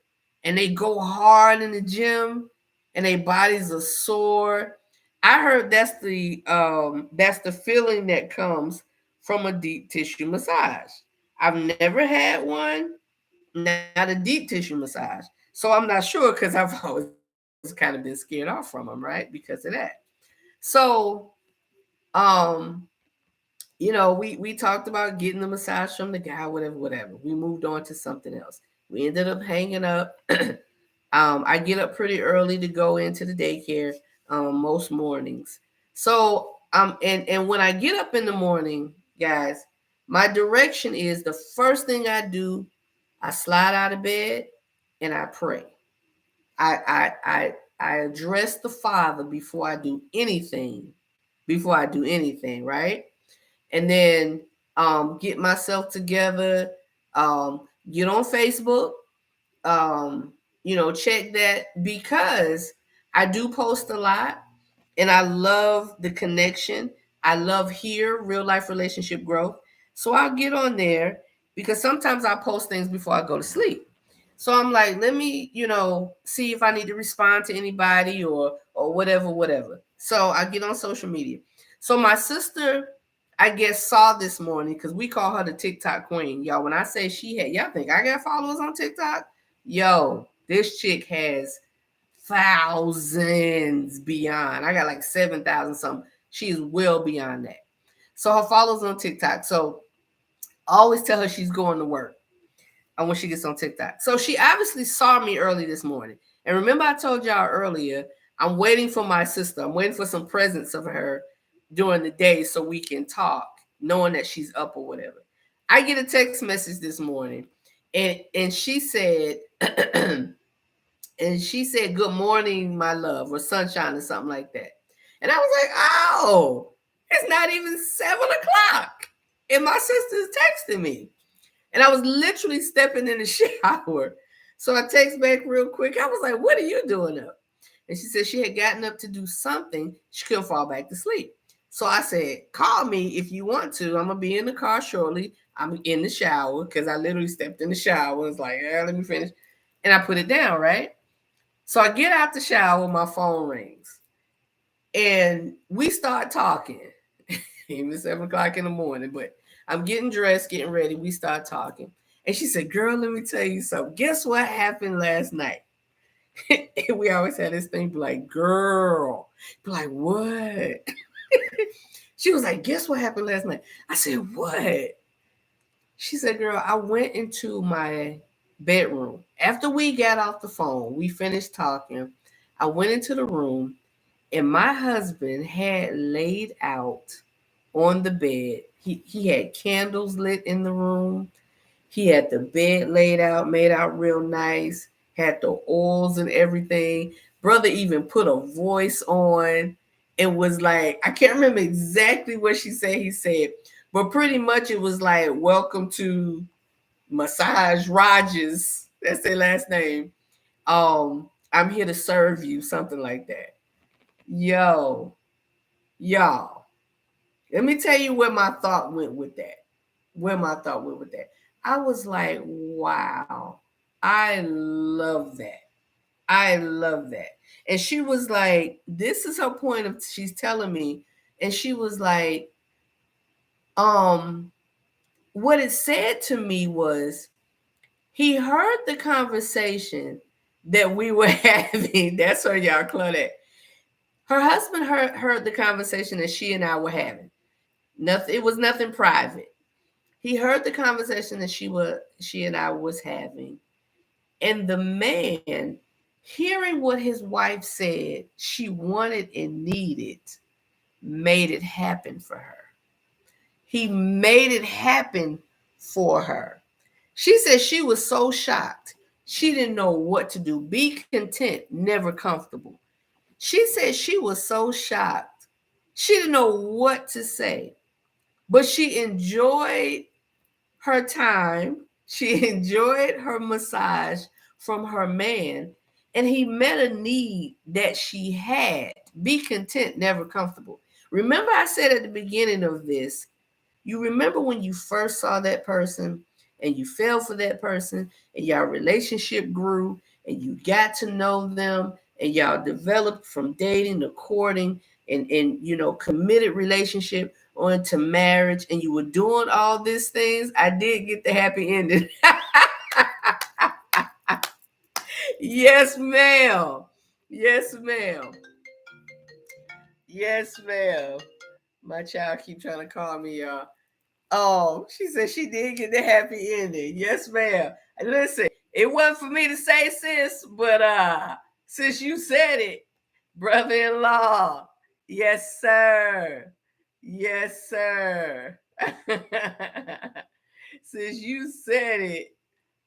and they go hard in the gym and their bodies are sore. I heard that's the feeling that comes from a deep tissue massage. I've never had one, not a deep tissue massage. So I'm not sure because I've always kind of been scared off from them, right? Because of that. So um we talked about getting the massage from the guy, whatever. We moved on to something else. We ended up hanging up. I get up pretty early to go into the daycare most mornings. So and when I get up in the morning, guys, my direction is the first thing I do, I slide out of bed and I pray. I address the Father before I do anything. Before I do anything, right? And then get myself together, get on Facebook, check that because I do post a lot and I love the connection. I love here, real life relationship growth. So I'll get on there because sometimes I post things before I go to sleep. So I'm like, let me, see if I need to respond to anybody or whatever. So I get on social media. So my sister, I guess, saw this morning because we call her the TikTok queen. Y'all, when I say y'all think I got followers on TikTok? Yo, this chick has thousands beyond. I got like 7,000 something. She's well beyond that. So her followers on TikTok. So I always tell her she's going to work when she gets on TikTok. So she obviously saw me early this morning. And remember I told y'all earlier, I'm waiting for my sister. I'm waiting for some presents of her during the day so we can talk, knowing that she's up or whatever. I get a text message this morning and she said, good morning, my love, or sunshine, or something like that. And I was like, oh, it's not even 7:00. And my sister's texting me. And I was literally stepping in the shower. So I text back real quick. I was like, what are you doing up? And she said she had gotten up to do something. She couldn't fall back to sleep. So I said, call me if you want to. I'm going to be in the car shortly. I'm in the shower because I literally stepped in the shower. I was like, let me finish. And I put it down, right? So I get out the shower, my phone rings. And we start talking. Even 7:00 in the morning, but I'm getting dressed, getting ready. We start talking. And she said, girl, let me tell you something. Guess what happened last night? We always had this thing, be like, girl. Be like, what? She was like, guess what happened last night? I said, what? She said, girl, I went into my bedroom. After we got off the phone, we finished talking. I went into the room and my husband had laid out on the bed. He had candles lit in the room. He had the bed laid out, made out real nice, had the oils and everything. Brother even put a voice on and was like, I can't remember exactly what she said he said, but pretty much it was like, welcome to Massage Rogers. That's their last name. I'm here to serve you, something like that. Y'all. Let me tell you where my thought went with that. I was like, wow, I love that. And she was like, this is her point of, she's telling me, and she was like, what it said to me was, he heard the conversation that we were having. That's where y'all, Claudette. Her husband heard the conversation that she and I were having. Nothing. It was nothing private. He heard the conversation that she and I was having, and the man, hearing what his wife said she wanted and needed, made it happen for her. He made it happen for her. She said she was so shocked. She didn't know what to do. Be content, never comfortable. She said she was so shocked. She didn't know what to say, but she enjoyed her time. She enjoyed her massage from her man, and he met a need that she had. Be content, never comfortable. Remember, I said at the beginning of this, you remember when you first saw that person and you fell for that person and y'all relationship grew and you got to know them and y'all developed from dating to courting and committed relationship on to marriage, and you were doing all these things. I did get the happy ending. Yes, ma'am. Yes, ma'am. Yes, ma'am. My child keep trying to call me, y'all. Oh, she said she did get the happy ending. Yes, ma'am. And listen, it wasn't for me to say, sis, but since you said it, brother-in-law. Yes, sir. Yes, sir. Since you said it,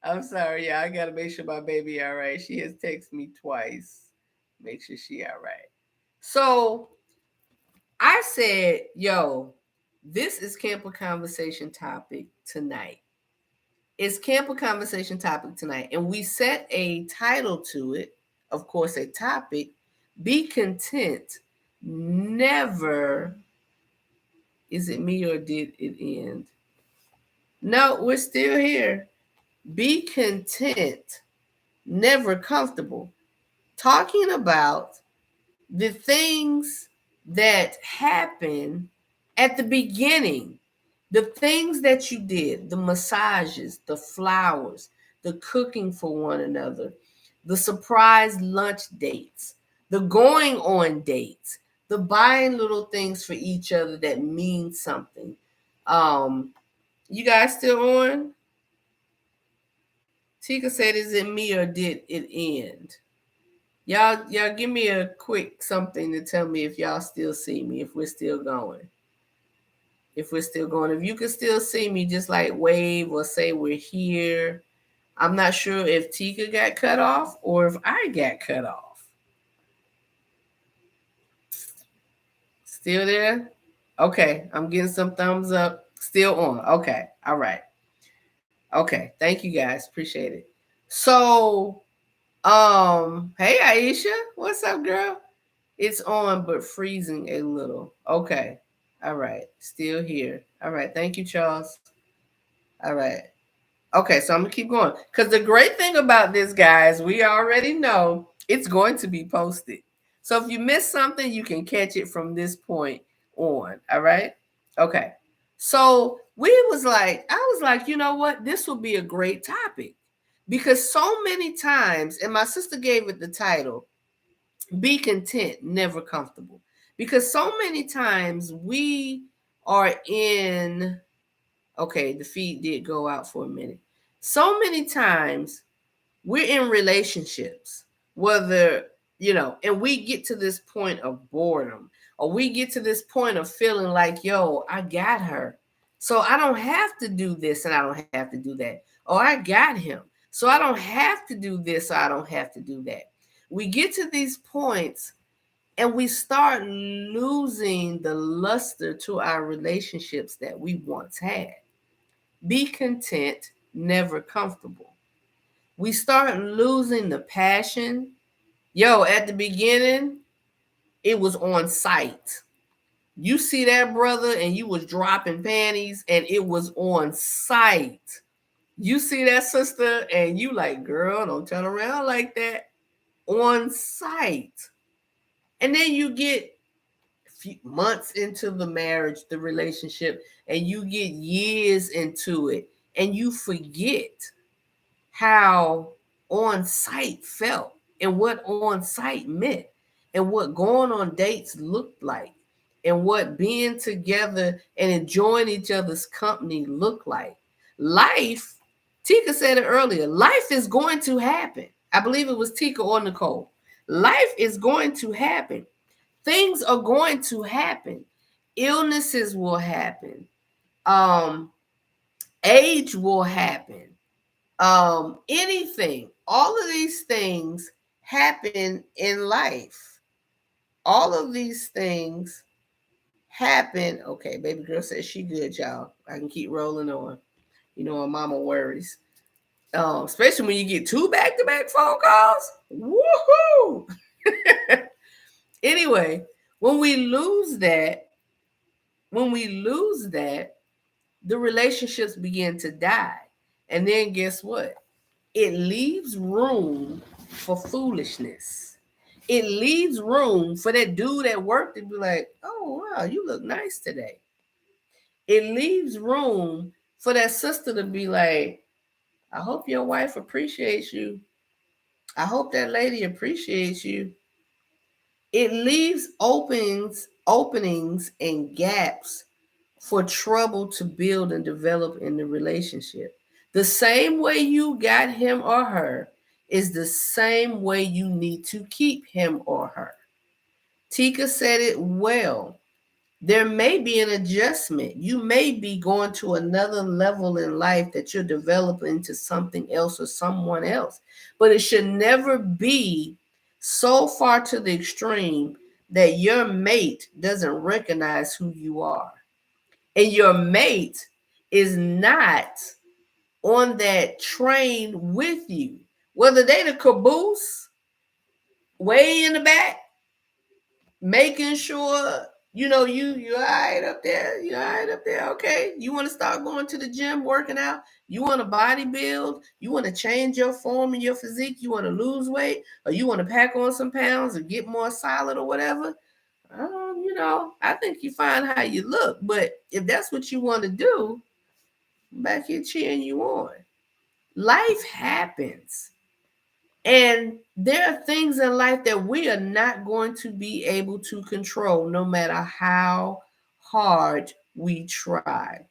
I'm sorry, y'all. I gotta make sure my baby all right. She has texted me twice. Make sure she all right. So I said, yo, this is Camper Conversation topic tonight. It's Camper Conversation topic tonight. And we set a title to it, of course, a topic. Be content. Never. Is it me or did it end? No, we're still here. Be content. Never comfortable. Talking about the things that happen at the beginning, the things that you did, the massages, the flowers, the cooking for one another, the surprise lunch dates, the going on dates, the buying little things for each other that mean something. You guys still on? Tika said, is it me or did it end? Y'all give me a quick something to tell me if y'all still see me, if we're still going. If we're still going. If you can still see me, just like wave or say we're here. I'm not sure if Tika got cut off or if I got cut off. Still there? Okay, I'm getting some thumbs up. Still on. Okay. All right. Okay. Thank you guys. Appreciate it. So, hey Aisha, what's up, girl? It's on, but freezing a little. Okay. All right. Still here. All right. Thank you, Charles. All right. Okay. So I'm going to keep going. Because the great thing about this, guys, we already know it's going to be posted. So if you miss something, you can catch it from this point on. All right. Okay. So I was like, you know what? This will be a great topic because so many times, and my sister gave it the title, be content, never comfortable. Because so many times we are in, okay, the feed did go out for a minute. So many times we're in relationships, whether, and we get to this point of boredom, or we get to this point of feeling like, yo, I got her. So I don't have to do this and I don't have to do that. Or I got him. So I don't have to do this or I don't have to do that. We get to these points and we start losing the luster to our relationships that we once had. Be content, never comfortable. We start losing the passion. Yo, at the beginning, it was on sight. You see that brother and you was dropping panties and it was on sight. You see that sister and you like, girl, don't turn around like that. On sight. And then you get few months into the marriage, the relationship, and you get years into it, and you forget how on site felt and what on site meant. and what going on dates looked like and what being together and enjoying each other's company looked like. Life, Tika said it earlier, life is going to happen. I believe it was Tika or Nicole. Life is going to happen. Things are going to happen. Illnesses will happen. Um, age will happen. Anything. All of these things happen in life. All of these things happen. Okay, baby girl says she good, y'all. I can keep rolling on. You know, mama worries. Especially when you get two back-to-back phone calls. Woohoo! Anyway, when we lose that, the relationships begin to die. And then guess what? It leaves room for foolishness. It leaves room for that dude at work to be like, oh, wow, you look nice today. It leaves room for that sister to be like, I hope your wife appreciates you. I hope that lady appreciates you. It leaves openings and gaps for trouble to build and develop in the relationship. The same way you got him or her is the same way you need to keep him or her. Tika said it well. There may be an adjustment. You may be going to another level in life that you're developing into something else or someone else. But it should never be so far to the extreme that your mate doesn't recognize who you are. And your mate is not on that train with you. Whether they the caboose way in the back, making sure you're all right up there. You're all right up there. Okay. You want to start going to the gym, working out. You want to body build. You want to change your form and your physique. You want to lose weight, or you want to pack on some pounds or get more solid or whatever. I think you find how you look. But if that's what you want to do, I'm back here cheering you on. Life happens. And there are things in life that we are not going to be able to control no matter how hard we try.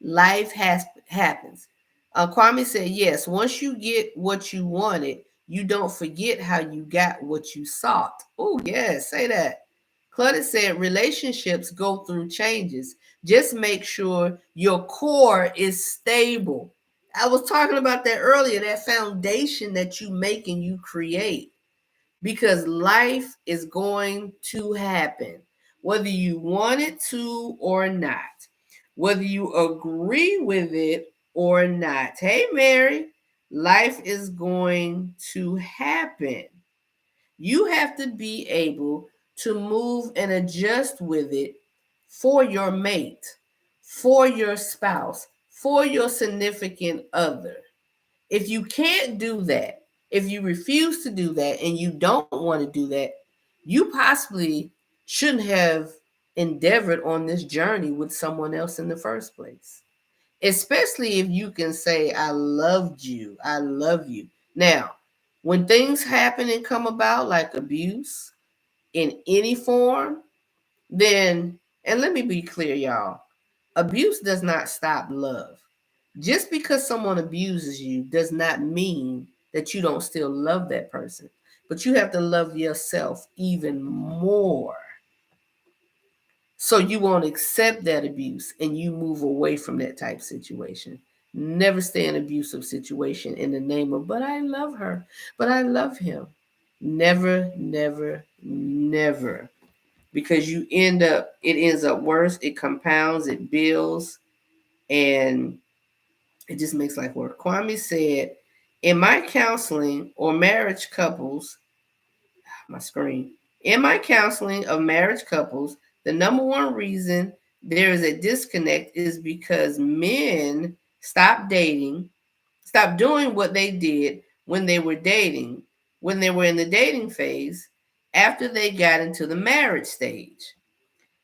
Life happens. Kwame said, yes, once you get what you wanted, you don't forget how you got what you sought. Oh, yes, say that. Clutter said, relationships go through changes. Just make sure your core is stable. I was talking about that earlier, that foundation that you make and you create, because life is going to happen, whether you want it to or not, whether you agree with it or not. Hey, Mary, life is going to happen. You have to be able to move and adjust with it for your mate, for your spouse, for your significant other. If you can't do that, if you refuse to do that and you don't want to do that, you possibly shouldn't have endeavored on this journey with someone else in the first place. Especially if you can say, I loved you, I love you. Now, when things happen and come about, like abuse in any form, then, and let me be clear, y'all, abuse does not stop love. Just because someone abuses you does not mean that you don't still love that person, but you have to love yourself even more so you won't accept that abuse and you move away from that type of situation. Never stay in an abusive situation in the name of, but I love her, but I love him. Never, never, never. Because it ends up worse, it compounds, it builds, and it just makes life work. Kwame said, in my counseling or marriage couples, my screen, in my counseling of marriage couples, the number one reason there is a disconnect is because men stop doing what they did when they were dating, when they were in the dating phase, after they got into the marriage stage.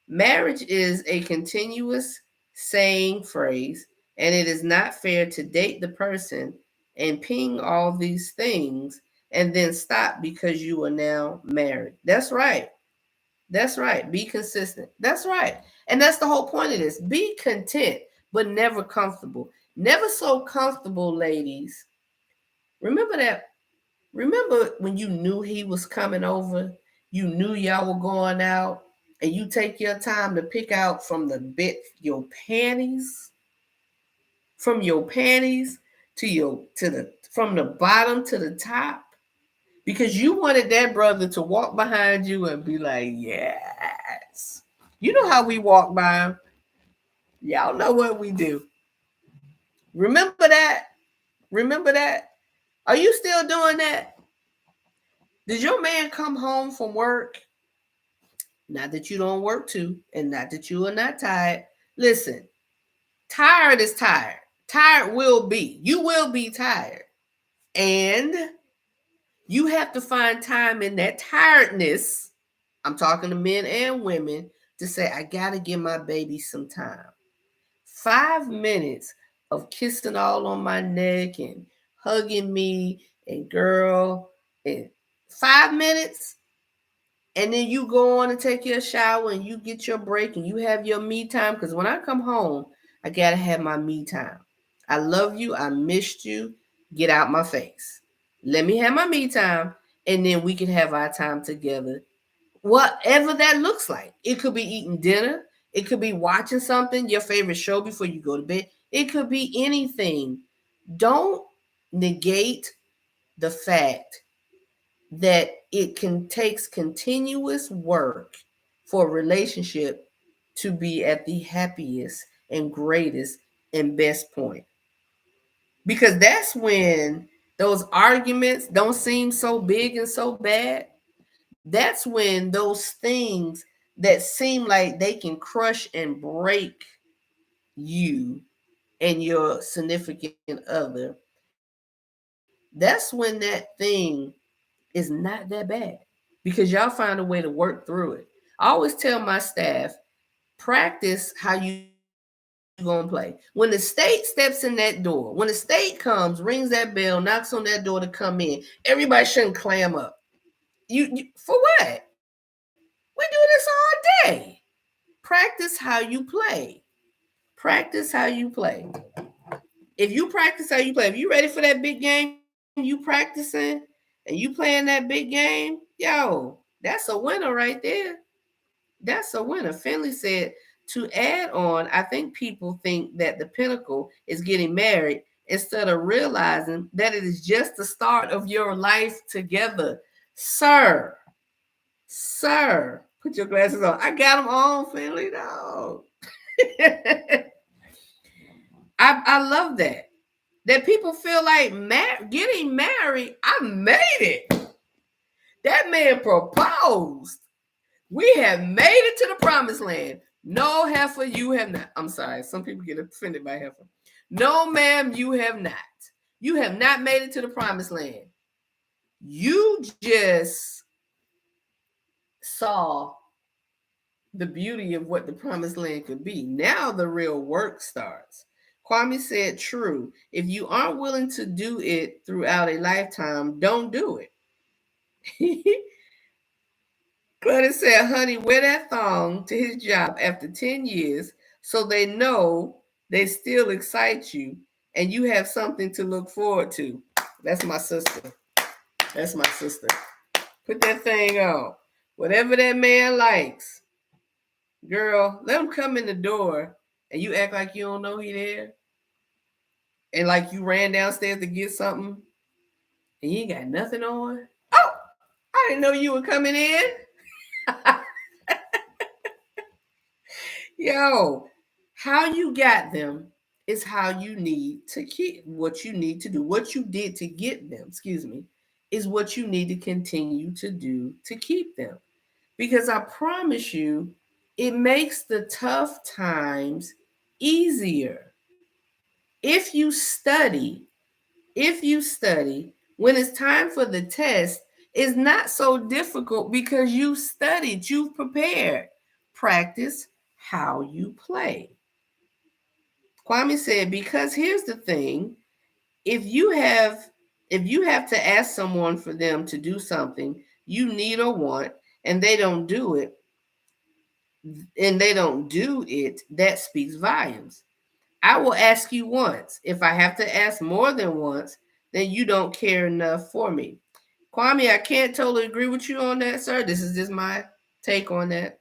Marriage is a continuous saying phrase, and it is not fair to date the person and ping all these things and then stop because you are now married. That's right. That's right. Be consistent. That's right. And that's the whole point of this. Be content, but never comfortable. Never so comfortable, ladies. Remember that. Remember when you knew he was coming over, you knew y'all were going out, and you take your time to pick out from the bit your panties, from your panties to the from the bottom to the top, because you wanted that brother to walk behind you and be like, yes. You know how we walk by him. Y'all know what we do. Remember that? Remember that? Are you still doing that? Did your man come home from work? Not that you don't work too, and not that you are not tired. Listen, tired is tired. Tired will be. You will be tired. And you have to find time in that tiredness. I'm talking to men and women to say, I got to give my baby some time. 5 minutes of kissing all on my neck and hugging me and girl, and 5 minutes, and then you go on and take your shower and you get your break and you have your me time. Because when I come home, I gotta have my me time. I love you. I missed you. Get out my face. Let me have my me time, and then we can have our time together. Whatever that looks like. It could be eating dinner. It could be watching something, your favorite show before you go to bed. It could be anything. Don't negate the fact that it can takes continuous work for a relationship to be at the happiest and greatest and best point. Because that's when those arguments don't seem so big and so bad. That's when those things that seem like they can crush and break you and your significant other, that's when that thing is not that bad, because y'all find a way to work through it. I always tell my staff, practice how you gonna play. When the state steps in that door, when the state comes, rings that bell, knocks on that door to come in, everybody shouldn't clam up. You for what? We do this all day. Practice how you play. Practice how you play. If you practice how you play, if you ready for that big game, you practicing and you playing that big game, yo, that's a winner right there. That's a winner. Finley said, to add on, I think people think that the pinnacle is getting married instead of realizing that it is just the start of your life together. Sir, sir, put your glasses on. I got them on, Finley. No. I love that. That people feel like getting married, I made it. That man proposed. We have made it to the promised land. No, heifer, you have not. I'm sorry. Some people get offended by heifer. No, ma'am, you have not. You have not made it to the promised land. You just saw the beauty of what the promised land could be. Now the real work starts. Kwame said, true. If you aren't willing to do it throughout a lifetime, don't do it. Gladys said, honey, wear that thong to his job after 10 years so they know they still excite you and you have something to look forward to. That's my sister. That's my sister. Put that thing on. Whatever that man likes. Girl, let him come in the door and you act like you don't know he there. And like you ran downstairs to get something and you ain't got nothing on. Oh, I didn't know you were coming in. Yo, how you got them is how you need to keep what you need to do. What you did to get them, excuse me, is what you need to continue to do to keep them. Because I promise you, it makes the tough times easier. If you study, when it's time for the test, it's not so difficult because you studied, you've prepared. Practice how you play. Kwame said, because here's the thing, if you have If you have to ask someone for them to do something you need or want, and they don't do it, that speaks volumes. I will ask you once. If I have to ask more than once, then you don't care enough for me. Kwame, I can't totally agree with you on that, sir. This is just my take on that.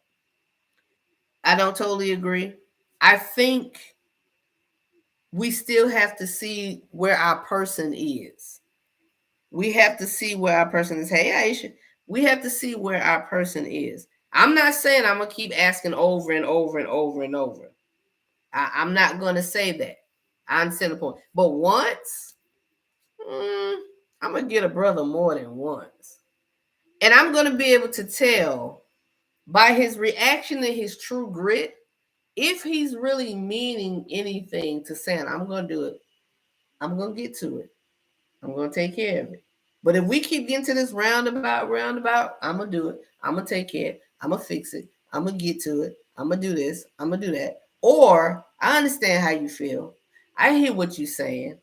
I don't totally agree. I think we still have to see where our person is. We have to see where our person is. Hey, Aisha, we have to see where our person is. I'm not saying I'm going to keep asking over and over and over and over. I'm not going to say that. I understand the point. But once, I'm going to get a brother more than once. And I'm going to be able to tell by his reaction and his true grit if he's really meaning anything to saying, I'm going to do it. I'm going to get to it. I'm going to take care of it. But if we keep getting to this roundabout, I'm going to do it. I'm going to take care. I'm going to fix it. I'm going to get to it. I'm going to do this. I'm going to do that. Or I understand how you feel. I hear what you're saying.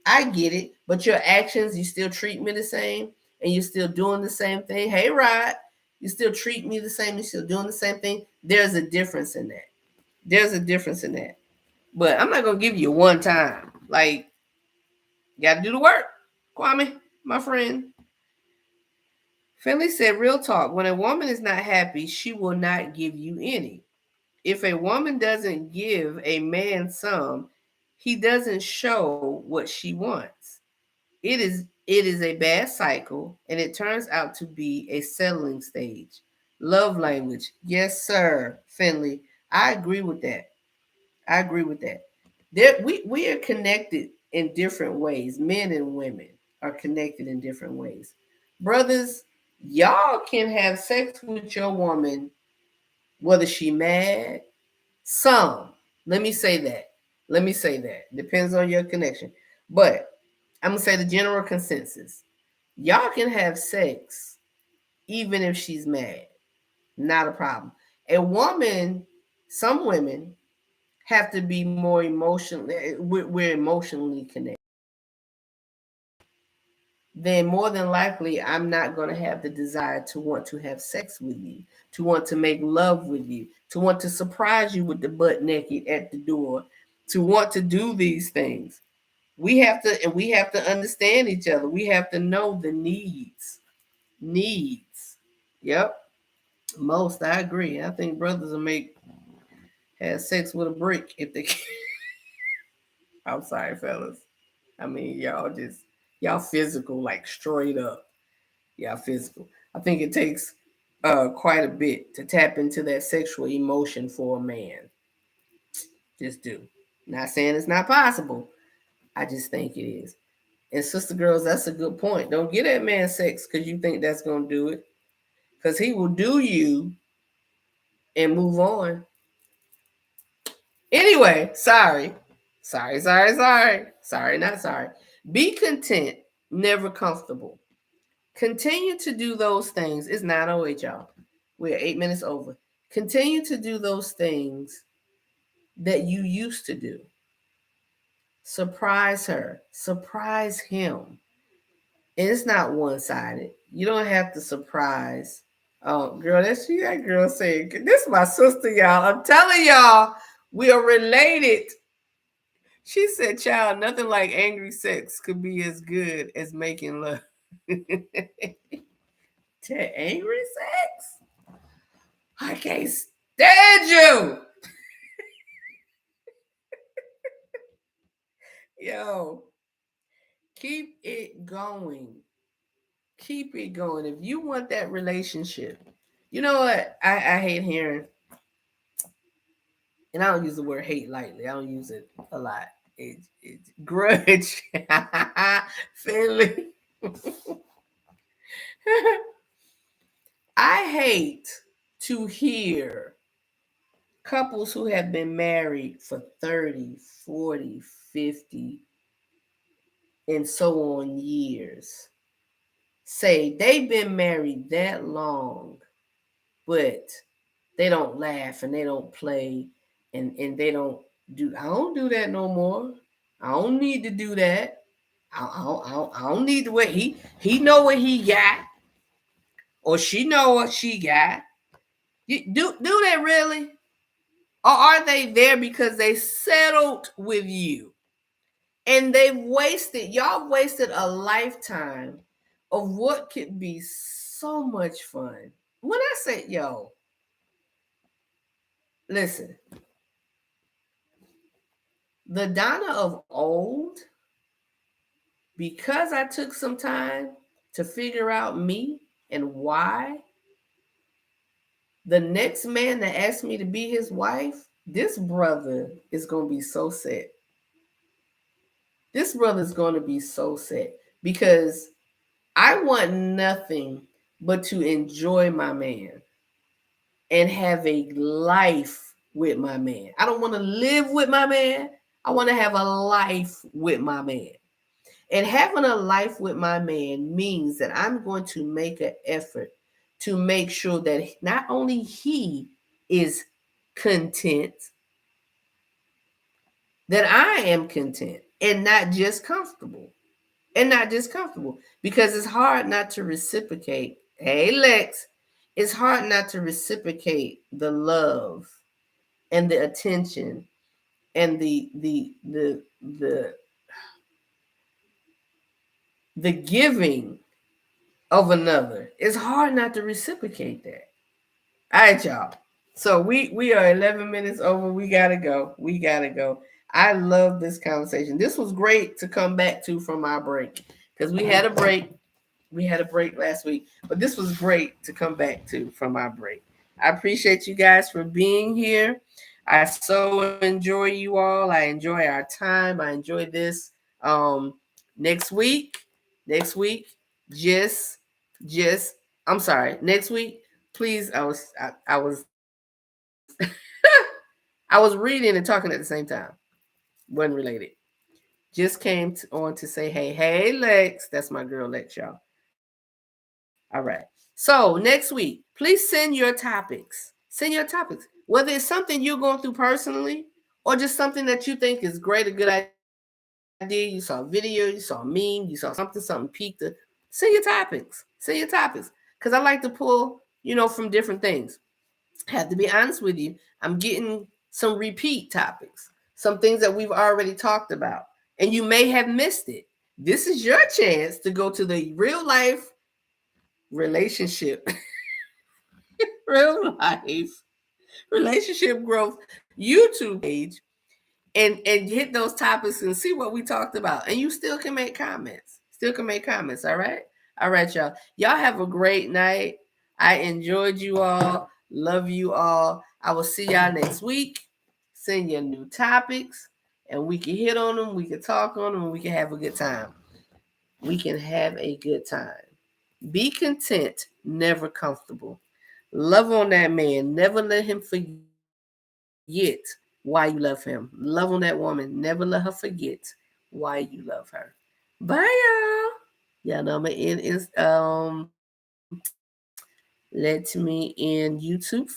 I get it. But your actions, you still treat me the same. And you're still doing the same thing. Hey, Rod, you still treat me the same. You're still doing the same thing. There's a difference in that. There's a difference in that. But I'm not going to give you one time. Like, you got to do the work. Kwame, my friend. Finley said, real talk, when a woman is not happy, she will not give you any. If a woman doesn't give a man some, he doesn't show what she wants. It is a bad cycle, and it turns out to be a settling stage. Love language. Yes, sir, Finley. I agree with that. I agree with that. We are connected in different ways. Men and women are connected in different ways. Brothers, y'all can have sex with your woman whether she mad. Some. Let me say that. Let me say that. Depends on your connection. But I'm gonna say the general consensus. Y'all can have sex even if she's mad. Not a problem. A woman, some women have to be more emotionally, we're emotionally connected, then more than likely I'm not going to have the desire to want to have sex with you, to want to make love with you, to want to surprise you with the butt naked at the door, to want to do these things. We have to understand each other. We have to know the needs. Needs. Yep. Most I agree. I think brothers will have sex with a brick if they can. I'm sorry, fellas. I mean, y'all physical, like straight up. Y'all physical. I think it takes quite a bit to tap into that sexual emotion for a man. Just do. Not saying it's not possible. I just think it is. And sister girls, that's a good point. Don't get that man sex because you think that's gonna do it. Because he will do you and move on. Anyway, sorry. Sorry, not sorry. Be content, never comfortable. Continue to do those things. It's 9:08, y'all. We're 8 minutes over. Continue to do those things that you used to do. Surprise her, surprise him. And it's not one sided. You don't have to surprise. Oh, girl, that's you. That girl saying, this is my sister, y'all. I'm telling y'all, we are related. She said, child, nothing like angry sex could be as good as making love. To angry sex? I can't stand you. Yo, keep it going. Keep it going. If you want that relationship, you know what? I hate hearing, and I don't use the word hate lightly. I don't use it a lot. It's grudge. Finley. I hate to hear couples who have been married for 30, 40, 50, and so on years say they've been married that long, but they don't laugh and they don't play and they don't do, I don't do that no more. I don't need to do that. I don't need the way he know what he got, or she know what she got. Do they really? Or are they there because they settled with you? And y'all wasted a lifetime of what could be so much fun. When I say, yo, listen, the Donna of old, because I took some time to figure out me and why, the next man that asked me to be his wife, this brother is going to be so set. This brother is going to be so set because I want nothing but to enjoy my man and have a life with my man. I don't want to live with my man. I want to have a life with my man. And having a life with my man means that I'm going to make an effort to make sure that not only he is content, that I am content and not just comfortable. And not just comfortable. Because it's hard not to reciprocate. Hey, Lex, it's hard not to reciprocate the love and the attention and the giving of another. It's hard not to reciprocate that. All right, y'all. So we are 11 minutes over. We gotta go. We gotta go. I love this conversation. This was great to come back to from our break because we had a break. We had a break last week, but this was great to come back to from our break. I appreciate you guys for being here. I so enjoy you all. I enjoy our time. I enjoy this. Next week, just, I'm sorry. Next week, please. I was, I was reading and talking at the same time. Wasn't related. Just came on to say, hey, Lex. That's my girl, Lex, y'all. All right. So next week, please send your topics. Send your topics. Whether it's something you're going through personally or just something that you think is great, a good idea. You saw a video, you saw a meme, you saw something peaked. Send your topics. Send your topics. Because I like to pull, from different things. I have to be honest with you. I'm getting some repeat topics, some things that we've already talked about. And you may have missed it. This is your chance to go to the real life relationship real life relationship growth YouTube page and hit those topics and see what we talked about. And you still can make comments. All right, y'all have a great night. I enjoyed you all. Love you all. I will see y'all next week. Send your new topics and we can hit on them, we can talk on them, and we can have a good time. Be content, never comfortable. Love on that man. Never let him forget why you love him. Love on that woman. Never let her forget why you love her. Bye, y'all. Y'all know I'm gonna end is let me end YouTube first.